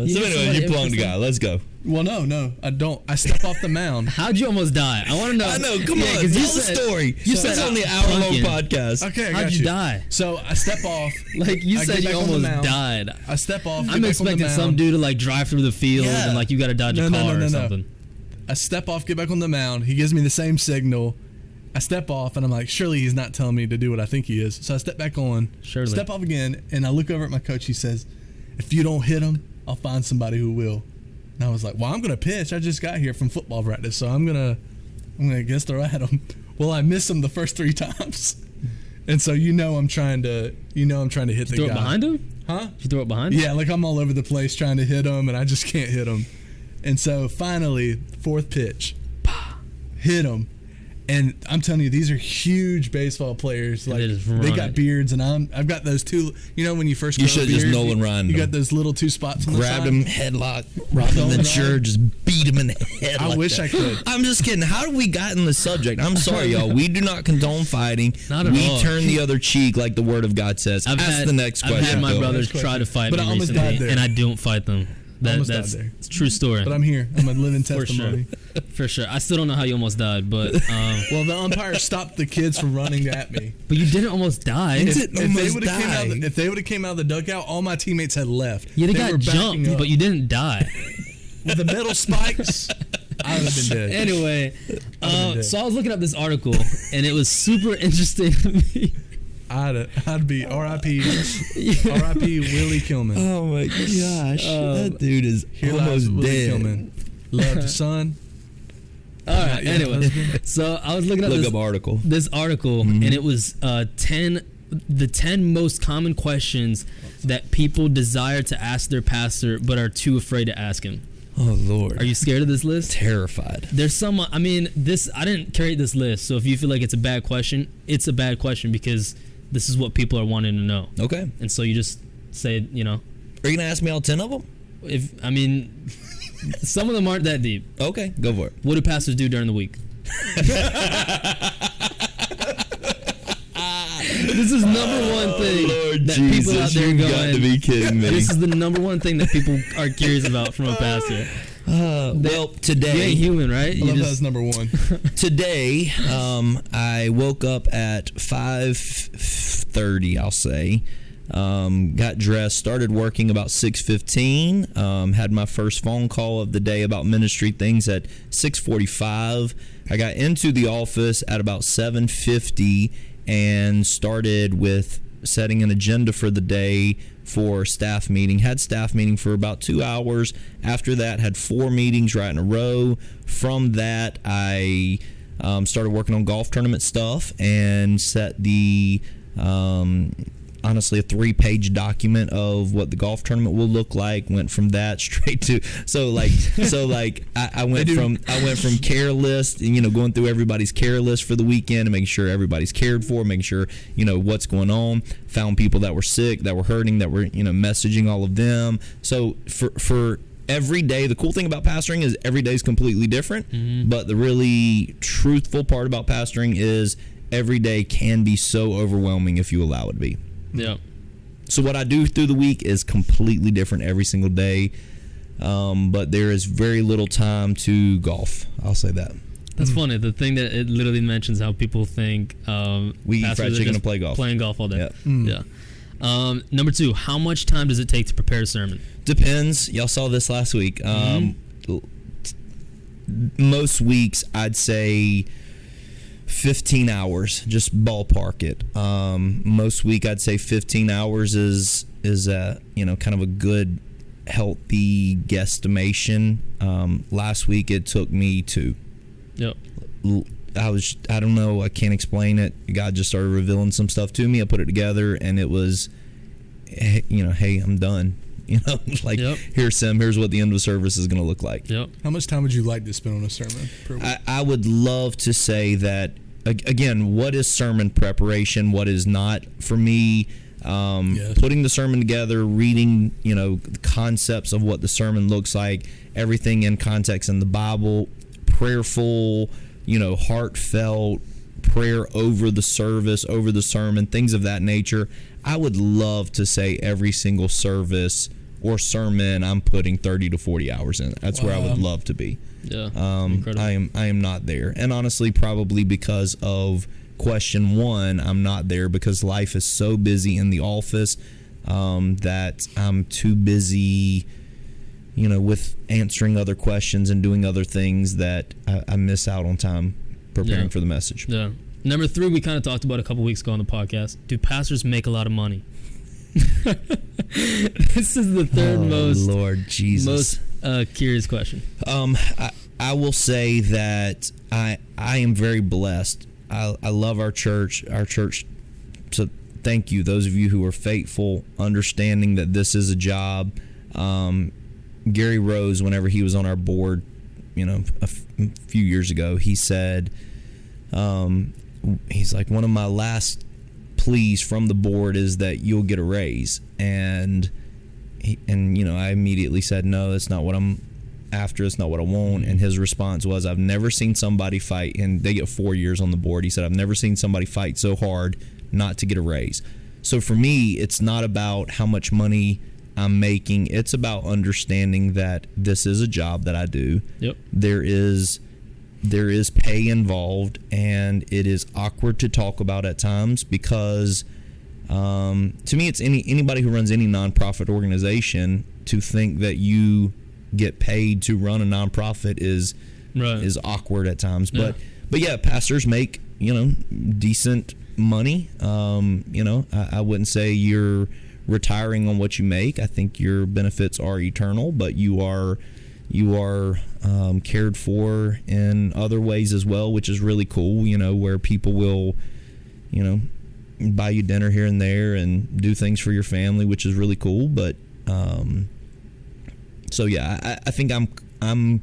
anyway, you plunked a guy. Let's go. Well, no, I don't. I step off the mound. How'd you almost die? I want to know. I know. Come on, tell the story. You said it's on the hour-long podcast. Okay, how'd you die? So I step off. Like you said, you almost died. I step off. I'm expecting some dude to like drive through the field and like you got to dodge a car or something. I step off, get back on the mound. He gives me the same signal. I step off, and I'm like, surely he's not telling me to do what I think he is. So I step back on, step off again, and I look over at my coach. He says, if you don't hit him, I'll find somebody who will. And I was like, well, I'm going to pitch. I just got here from football practice, so I'm gonna guess throw at him. Well, I missed him the first 3 times. And so I'm trying to hit the guy. Throw it behind him? Huh? You throw it behind him? Yeah, like I'm all over the place trying to hit him, and I just can't hit him. And so finally, 4th pitch, hit him. And I'm telling you, these are huge baseball players. Like they got beards, and I've got those two. When you first you should just Nolan Ryan. You got those little 2 spots on the side. Grabbed him, headlock, robbed him, then just beat him in the head. I wish I could. I'm just kidding. How did we got in the subject? I'm sorry, y'all. We do not condone fighting. Not at all. We turn the other cheek, like the Word of God says. Ask the next question. I've had my brothers try to fight me recently, and I don't fight them. That's it's a true story. But I'm here. I'm a living testimony. For sure. I still don't know how you almost died, but well, the umpire stopped the kids from running at me. But you didn't almost die. If they would have came out of the dugout, all my teammates had left. Yeah, they got jumped, but you didn't die. With the metal spikes, I would have been dead. Anyway, so I was looking up this article, and it was super interesting to me. I'd be R.I.P. R.I.P. Willie Kilman. Oh my gosh, that dude is almost dead. Kilman. Loved son. All right. Anyway, so I was looking up this article, and it was 10 most common questions that people desire to ask their pastor but are too afraid to ask him. Oh Lord, are you scared of this list? Terrified. There's some. I didn't create this list, so if you feel like it's a bad question, it's a bad question because this is what people are wanting to know. Okay. And so you just say, Are you going to ask me all 10 of them? Some of them aren't that deep. Okay, go for it. What do pastors do during the week? This is number one thing that people out there going, got to be kidding me. This is the number one thing that people are curious about from a pastor. Well, today... You ain't human, right? I love that as number one. Today, I woke up at 5:30, I'll say. Got dressed, started working about 6:15. Had my first phone call of the day about ministry things at 6:45. I got into the office at about 7:50 and started with setting an agenda for the day for staff meeting. Had staff meeting for about 2 hours. After that, had 4 meetings right in a row. From that, I started working on golf tournament stuff and set the Honestly, a 3-page document of what the golf tournament will look like. Went from that straight to I went from care list, going through everybody's care list for the weekend and making sure everybody's cared for, making sure what's going on. Found people that were sick, that were hurting, that were messaging all of them. So for every day, the cool thing about pastoring is every day is completely different. Mm-hmm. But the really truthful part about pastoring is every day can be so overwhelming if you allow it to be. Yeah. So what I do through the week is completely different every single day, but there is very little time to golf. I'll say that. That's funny. The thing that it literally mentions how people think we eat fried chicken and play golf. Playing golf all day. Yep. Yeah. Number 2, how much time does it take to prepare a sermon? Depends. Y'all saw this last week. Most weeks I'd say 15 hours, just ballpark it. Most week I'd say 15 hours is kind of a good healthy guesstimation. Last week it took me 2. Yep. I don't know, I can't explain it. God just started revealing some stuff to me. I put it together and it was, hey, I'm done. Here's Sim, here's what the end of the service is going to look like. Yep. How much time would you like to spend on a sermon per week? I would love to say that, again, what is sermon preparation, what is not? For me, putting the sermon together, reading, the concepts of what the sermon looks like, everything in context in the Bible, prayerful, heartfelt prayer over the service, over the sermon, things of that nature. I would love to say every single service or sermon I'm putting 30 to 40 hours in. That's where I would love to be. Yeah. I am not there. And honestly, probably because of question 1, I'm not there because life is so busy in the office that I'm too busy, with answering other questions and doing other things that I miss out on time preparing for the message. Yeah. Number 3, we kind of talked about a couple weeks ago on the podcast. Do pastors make a lot of money? This is the third Lord Jesus. most curious question. I will say that I am very blessed. I love our church. So thank you, those of you who are faithful, understanding that this is a job. Gary Rose, whenever he was on our board, a few years ago, he said, he's like, one of my last pleas from the board is that you'll get a raise. And I immediately said, no, that's not what I'm after. It's not what I want. And his response was, I've never seen somebody fight, and they get 4 years on the board. He said, I've never seen somebody fight so hard not to get a raise. So for me, it's not about how much money I'm making. It's about understanding that this is a job that I do. Yep. There is pay involved, and it is awkward to talk about at times because to me, it's anybody who runs any nonprofit organization to think that you get paid to run a nonprofit is awkward at times. Yeah. But yeah, pastors make decent money. I wouldn't say you're retiring on what you make. I think your benefits are eternal, but you are cared for in other ways as well, which is really cool. Where people will buy you dinner here and there and do things for your family, which is really cool. But so yeah, I think I'm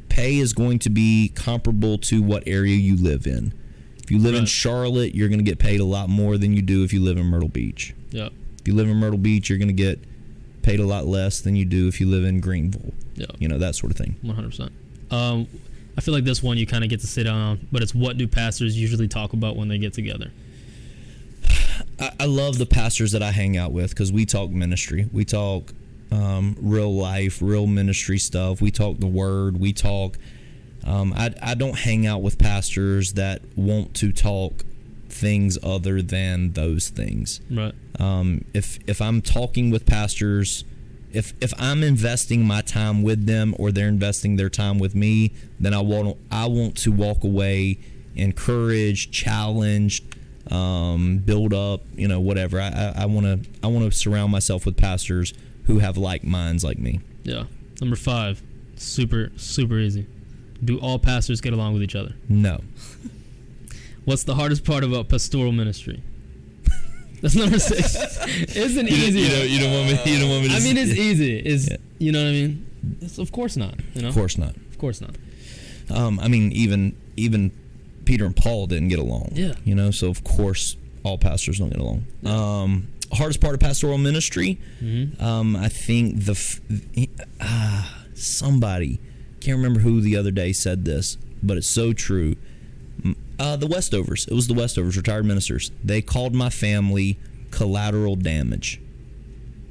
pay is going to be comparable to what area you live in. If you live in Charlotte, you're going to get paid a lot more than you do if you live in Myrtle Beach. Yeah. If you live in Myrtle Beach, you're going to get paid a lot less than you do if you live in Greenville. Yeah. That sort of thing. 100%. I feel like this one you kind of get to sit on, but it's what do pastors usually talk about when they get together? I love the pastors that I hang out with because we talk ministry. We talk real life, real ministry stuff. We talk the word. We talk. I don't hang out with pastors that want to talk things other than those things. Right. If I'm talking with pastors, if I'm investing my time with them or they're investing their time with me, then I want to walk away encouraged, challenged, build up, whatever. I want to surround myself with pastors who have like minds like me. Yeah. Number 5, super easy. Do all pastors get along with each other? No. What's the hardest part about pastoral ministry? That's number 6. Isn't easy. You don't want me to. I mean, it's easy. You know what I mean? Of course not. You know? Of course not. Of course not. I mean, even Peter and Paul didn't get along. Yeah. You know, so of course all pastors don't get along. Yeah. Hardest part of pastoral ministry, I think somebody, can't remember who the other day said this, but it's so true. The Westovers. It was the Westovers, retired ministers. They called my family collateral damage.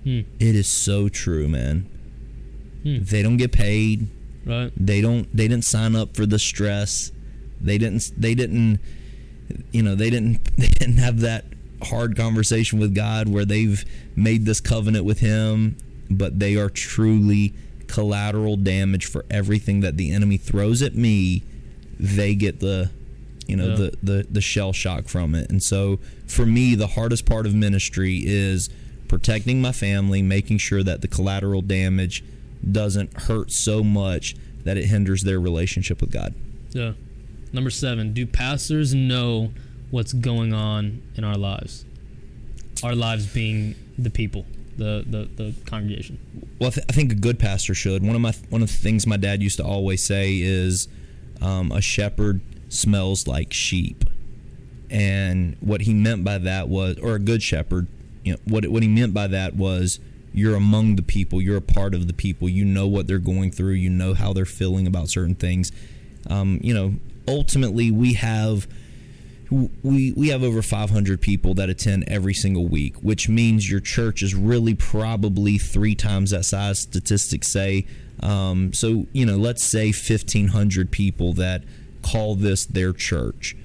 It is so true, man. They don't get paid. Right. They didn't sign up for the stress. They didn't have that hard conversation with God where they've made this covenant with Him, but they are truly collateral damage for everything that the enemy throws at me. They get the shell shock from it. And so for me, the hardest part of ministry is protecting my family, making sure that the collateral damage doesn't hurt so much that it hinders their relationship with God. Yeah. Number 7, do pastors know what's going on in our lives? Our lives being the people, the congregation. Well, I think a good pastor should. One of the things my dad used to always say is, a shepherd smells like sheep, and what he meant by that was, or a good shepherd, what he meant by that was, you're among the people, you're a part of the people, you know what they're going through, you know how they're feeling about certain things. Ultimately, we have over 500 people that attend every single week, which means your church is really probably 3 times that size, statistics say. So let's say 1,500 people that call this their church.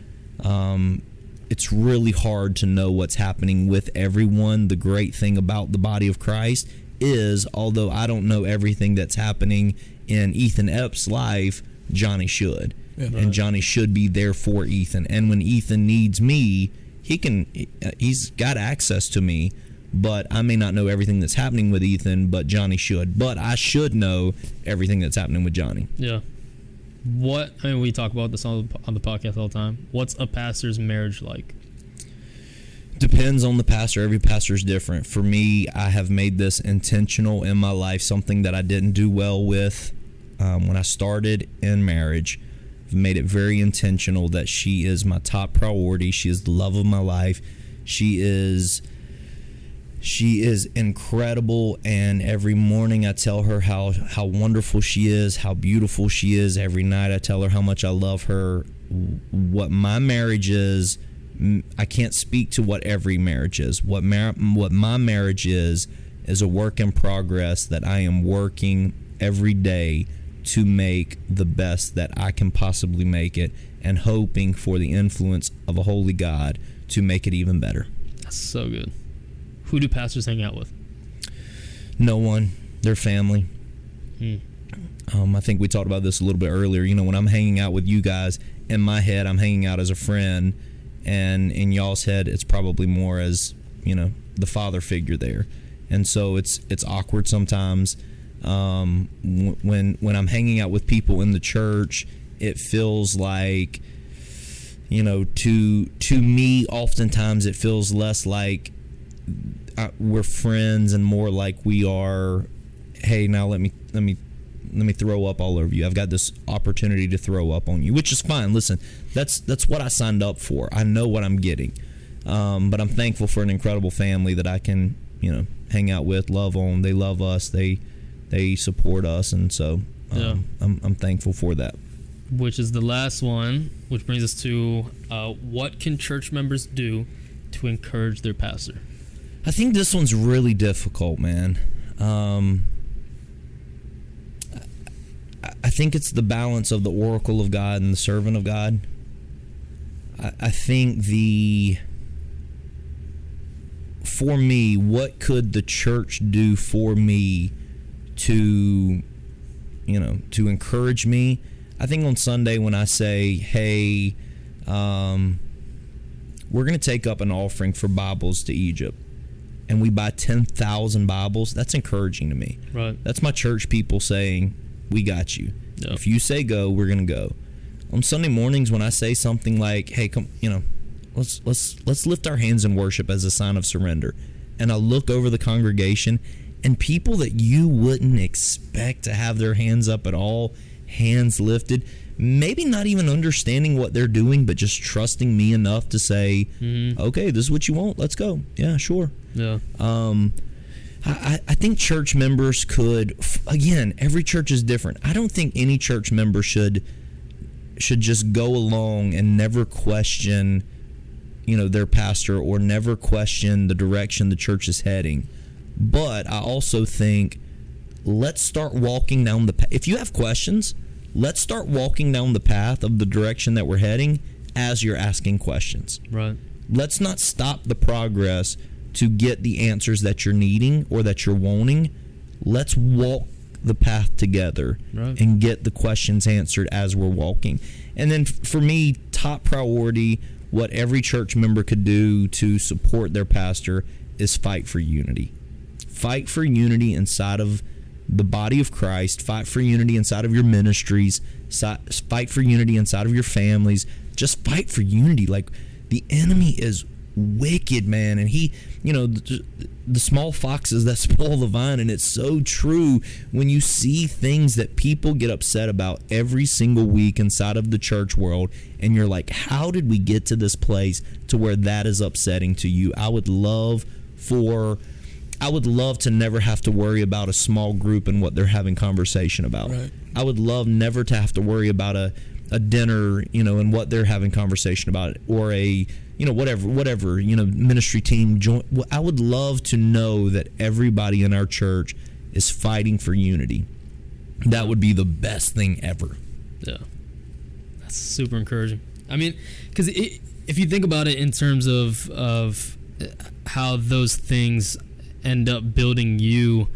It's really hard to know what's happening with everyone. The great thing about the body of Christ is, although I don't know everything that's happening in Ethan Epps' life, Johnny should. Yeah, and Johnny should be there for Ethan. And when Ethan needs me, he's got access to me, but I may not know everything that's happening with Ethan, but Johnny should. But I should know everything that's happening with Johnny. Yeah. We talk about this on the podcast all the time. What's a pastor's marriage like? Depends on the pastor. Every pastor is different. For me, I have made this intentional in my life, something that I didn't do well with when I started in marriage. I've made it very intentional that she is my top priority. She is the love of my life. She is incredible, and every morning I tell her how wonderful she is, how beautiful she is. Every night I tell her how much I love her. What my marriage is, I can't speak to what every marriage is. What my marriage is a work in progress that I am working every day to make the best that I can possibly make it, and hoping for the influence of a holy God to make it even better. That's so good. Who do pastors hang out with? No one. They're family. I think we talked about this a little bit earlier. When I'm hanging out with you guys, in my head, I'm hanging out as a friend, and in y'all's head, it's probably more as, the father figure there. And so it's awkward sometimes. When I'm hanging out with people in the church, it feels like, to me, oftentimes it feels less like we're friends and more like we are, hey, now let me throw up all over you. I've got this opportunity to throw up on you, which is fine. Listen, that's what I signed up for. I know what I'm getting. But I'm thankful for an incredible family that I can, hang out with, love on. They love us. They support us, and so I'm thankful for that. Which is the last one, which brings us to what can church members do to encourage their pastor? I think this one's really difficult, man. I think it's the balance of the oracle of God and the servant of God. I think for me, what could the church do for me to encourage me? I think on Sunday when I say, hey, we're going to take up an offering for Bibles to Egypt, and we buy 10,000 Bibles, that's encouraging to me. Right. That's my church people saying, we got you. Yep. If you say go, we're going to go. On Sunday mornings when I say something like, hey, come, let's lift our hands in worship as a sign of surrender. And I look over the congregation, and people that you wouldn't expect to have their hands up at all, hands lifted, maybe not even understanding what they're doing, but just trusting me enough to say, okay, this is what you want, let's go. Yeah, sure. Yeah. I think church members could, again, every church is different. I don't think any church member should just go along and never question, their pastor, or never question the direction the church is heading. But I also think, let's start walking down the path. If you have questions, let's start walking down the path of the direction that we're heading as you're asking questions. Right. Let's not stop the progress to get the answers that you're needing or that you're wanting. Let's walk the path together, right, and get the questions answered as we're walking. And then for me, top priority, what every church member could do to support their pastor is fight for unity. Fight for unity inside of the body of Christ. Fight for unity inside of your ministries. Fight for unity inside of your families. Just fight for unity. Like, the enemy is wicked, man, and he, the small foxes that spoil the vine. And it's so true when you see things that people get upset about every single week inside of the church world, and you're like, how did we get to this place to where that is upsetting to you? I would love to never have to worry about a small group and what they're having conversation about. Right. I would love never to have to worry about a dinner, and what they're having conversation about, or a, whatever, ministry team joint. I would love to know that everybody in our church is fighting for unity. That would be the best thing ever. Yeah. That's super encouraging. I mean, because if you think about it in terms of how those things end up building you,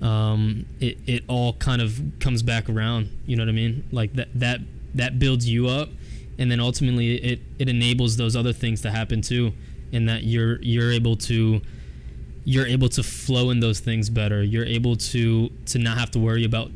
it all kind of comes back around. You know what I mean? Like that builds you up, and then ultimately it enables those other things to happen too, and that you're able to flow in those things better. You're able to not have to worry about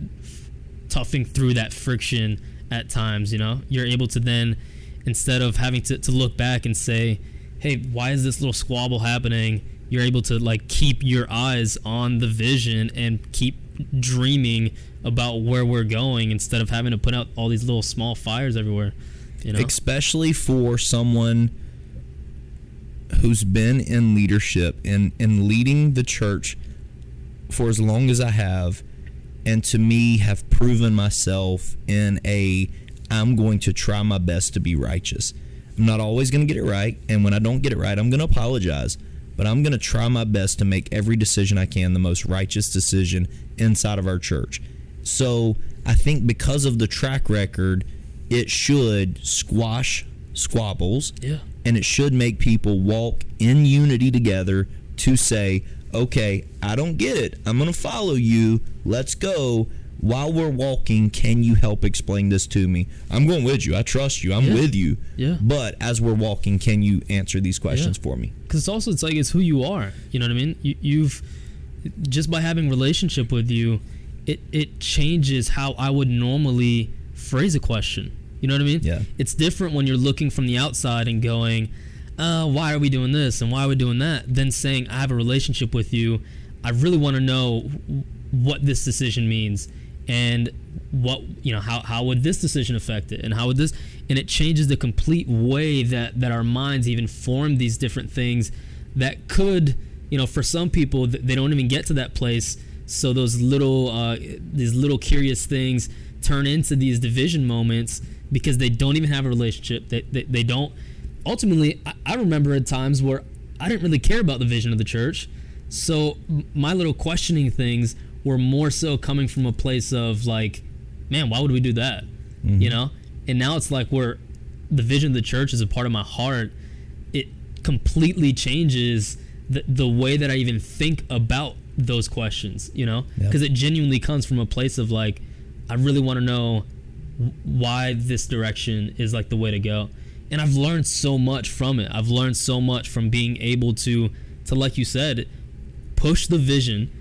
toughing through that friction at times. You're able to then, instead of having to look back and say, hey, why is this little squabble happening? You're able to keep your eyes on the vision and keep dreaming about where we're going, instead of having to put out all these little small fires everywhere. Especially for someone who's been in leadership and leading the church for as long as I have, and to me have proven myself in I'm going to try my best to be righteous. I'm not always going to get it right, and when I don't get it right, I'm going to apologize. But I'm going to try my best to make every decision I can the most righteous decision inside of our church. So I think because of the track record, it should squash squabbles. Yeah. And it should make people walk in unity together to say, okay, I don't get it. I'm going to follow you. Let's go. While we're walking, can you help explain this to me? I'm going with you. I trust you. I'm with you. Yeah. But as we're walking, can you answer these questions for me? Because it's who you are. You know what I mean? You've just by having relationship with you, it changes how I would normally phrase a question. You know what I mean? Yeah. It's different when you're looking from the outside and going, why are we doing this and why are we doing that? Than saying, I have a relationship with you. I really want to know what this decision means. And what, how would this decision affect it? And how would this, and it changes the complete way that our minds even form these different things that could, for some people, they don't even get to that place. So these little curious things turn into these division moments because they don't even have a relationship. They don't, ultimately, I remember at times where I didn't really care about the vision of the church. So my little questioning things were more so coming from a place of man, why would we do that? Mm-hmm. And now it's where the vision of the church is a part of my heart. It completely changes the way that I even think about those questions, because it genuinely comes from a place of I really want to know why this direction is the way to go. And I've learned so much from it. I've learned so much from being able to like you said, push the vision,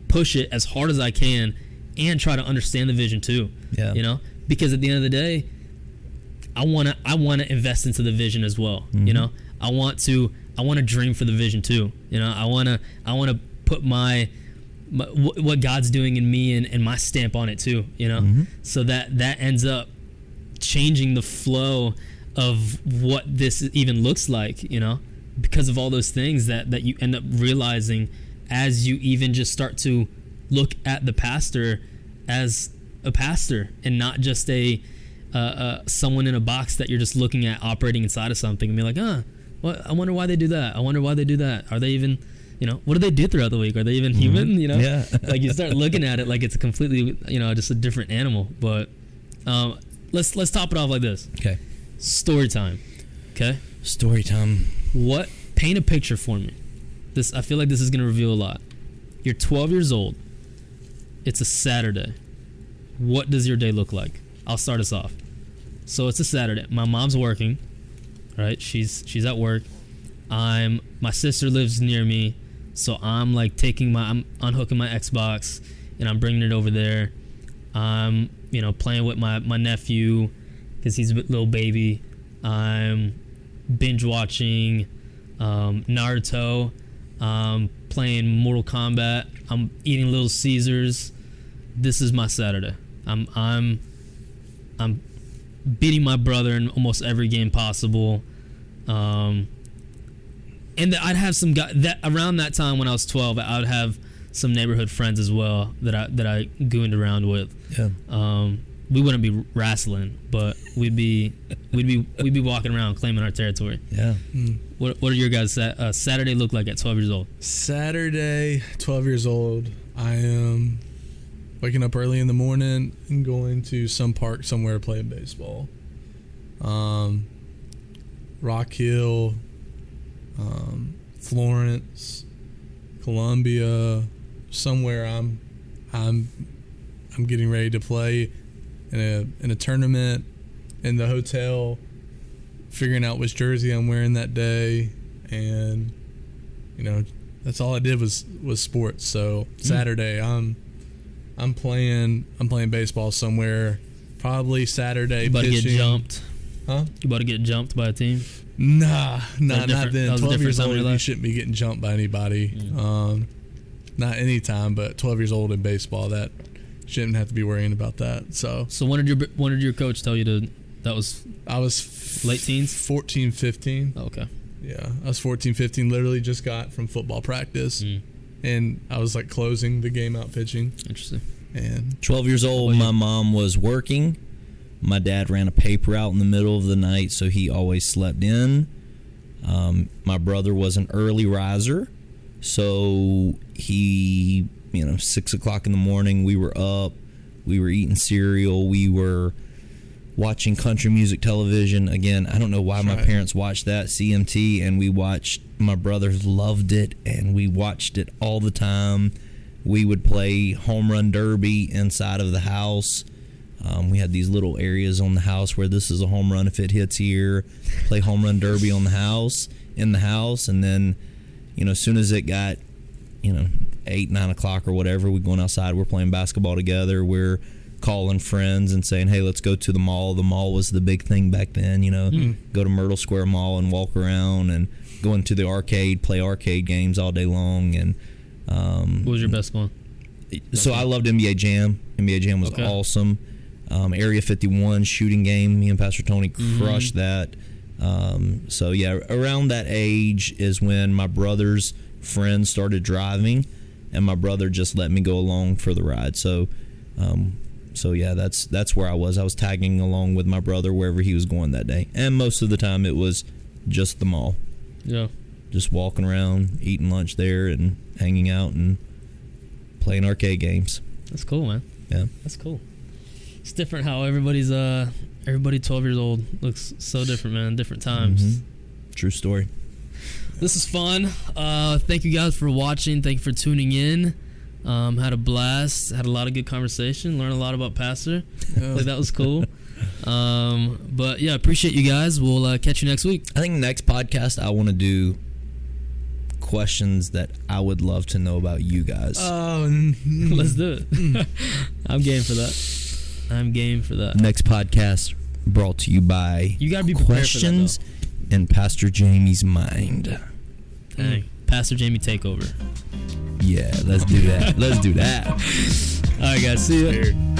push it as hard as I can, and try to understand the vision too. Yeah. Because at the end of the day, I wanna invest into the vision as well. Mm-hmm. I want to dream for the vision too. You know, I want to put my what God's doing in me and my stamp on it too. You know, so that ends up changing the flow of what this even looks like. You know, because of all those things that you end up realizing as you even just start to look at the pastor as a pastor and not just a someone in a box that you're just looking at operating inside of something and be like, what? I wonder why they do that. I wonder why they do that. Are they even, you know, what do they do throughout the week? Are they even human? You know, yeah. Like you start looking at it like it's a completely, you know, just a different animal. But let's top it off like this. Okay. Story time. Okay. Story time. Paint a picture for me. I feel like this is gonna reveal a lot. You're 12 years old. It's a Saturday. What does your day look like? I'll start us off. So it's a Saturday. My mom's working, right? She's at work. My sister lives near me, so I'm like I'm unhooking my Xbox and I'm bringing it over there. I'm, you know, playing with my nephew because he's a little baby. I'm binge watching Naruto. Playing Mortal Kombat. I'm eating Little Caesars. This is my Saturday. I'm beating my brother in almost every game possible. And I'd have some guys that around that time when I was 12, I would have some neighborhood friends as well that I gooned around with. Yeah. We wouldn't be wrestling, but we'd be walking around claiming our territory. Yeah. What are your guys' Saturday look like at 12 years old? Saturday, 12 years old. I am waking up early in the morning and going to some park somewhere playing baseball. Rock Hill, Florence, Columbia, somewhere I'm getting ready to play in a tournament, in the hotel, figuring out which jersey I'm wearing that day, and you know, that's all I did was sports. So Saturday I'm playing baseball somewhere, probably Saturday. You about pitching. to get jumped? Huh? You about to get jumped by a team? Nah, not then. 12 years old, you life? shouldn't be getting jumped by anybody. Not any time, but 12 years old in baseball, that shouldn't have to be worrying about that. So when did your coach tell you to? I was late teens, 14, 15. Oh, okay. Yeah, I was 14, 15. Literally just got from football practice, and I was like closing the game out pitching. Interesting. And 12 years old, my mom was working. My dad ran a paper out in the middle of the night, so he always slept in. My brother was an early riser, so he, 6 o'clock in the morning, we were up, we were eating cereal, we were watching country music television. Again, I don't know why my parents watched that, CMT, and my brothers loved it, and we watched it all the time. We would play home run derby inside of the house. We had these little areas on the house where this is a home run if it hits here. Play home run derby in the house, and then, as soon as it got, 8, 9 o'clock or whatever, we're going outside. We're playing basketball together. We're calling friends and saying, "Hey, let's go to the mall." The mall was the big thing back then. Go to Myrtle Square Mall and walk around, and go into the arcade, play arcade games all day long. And what was your best one? So I loved NBA Jam. NBA Jam was awesome. Area 51 shooting game, me and Pastor Tony crushed that. So yeah, around that age is when my brother's friends started driving, and my brother just let me go along for the ride. So yeah, that's where I was. I was tagging along with my brother wherever he was going that day, and most of the time it was just the mall. Yeah, just walking around, eating lunch there, and hanging out and playing arcade games. That's cool, man. Yeah, that's cool. It's different how everybody 12 years old looks so different, man. Different times. True story. This is fun. Thank you guys for watching. Thank you for tuning in. Had a blast. Had a lot of good conversation. Learned a lot about Pastor. Like, that was cool. But yeah, appreciate you guys. We'll catch you next week. I think next podcast I want to do questions that I would love to know about you guys. Oh, let's do it. I'm game for that. Next podcast brought to you by you gotta be prepared questions for that, in Pastor Jamie's mind. Dang. Pastor Jamie takeover. Yeah, let's do that. Let's do that. All right, guys. See ya.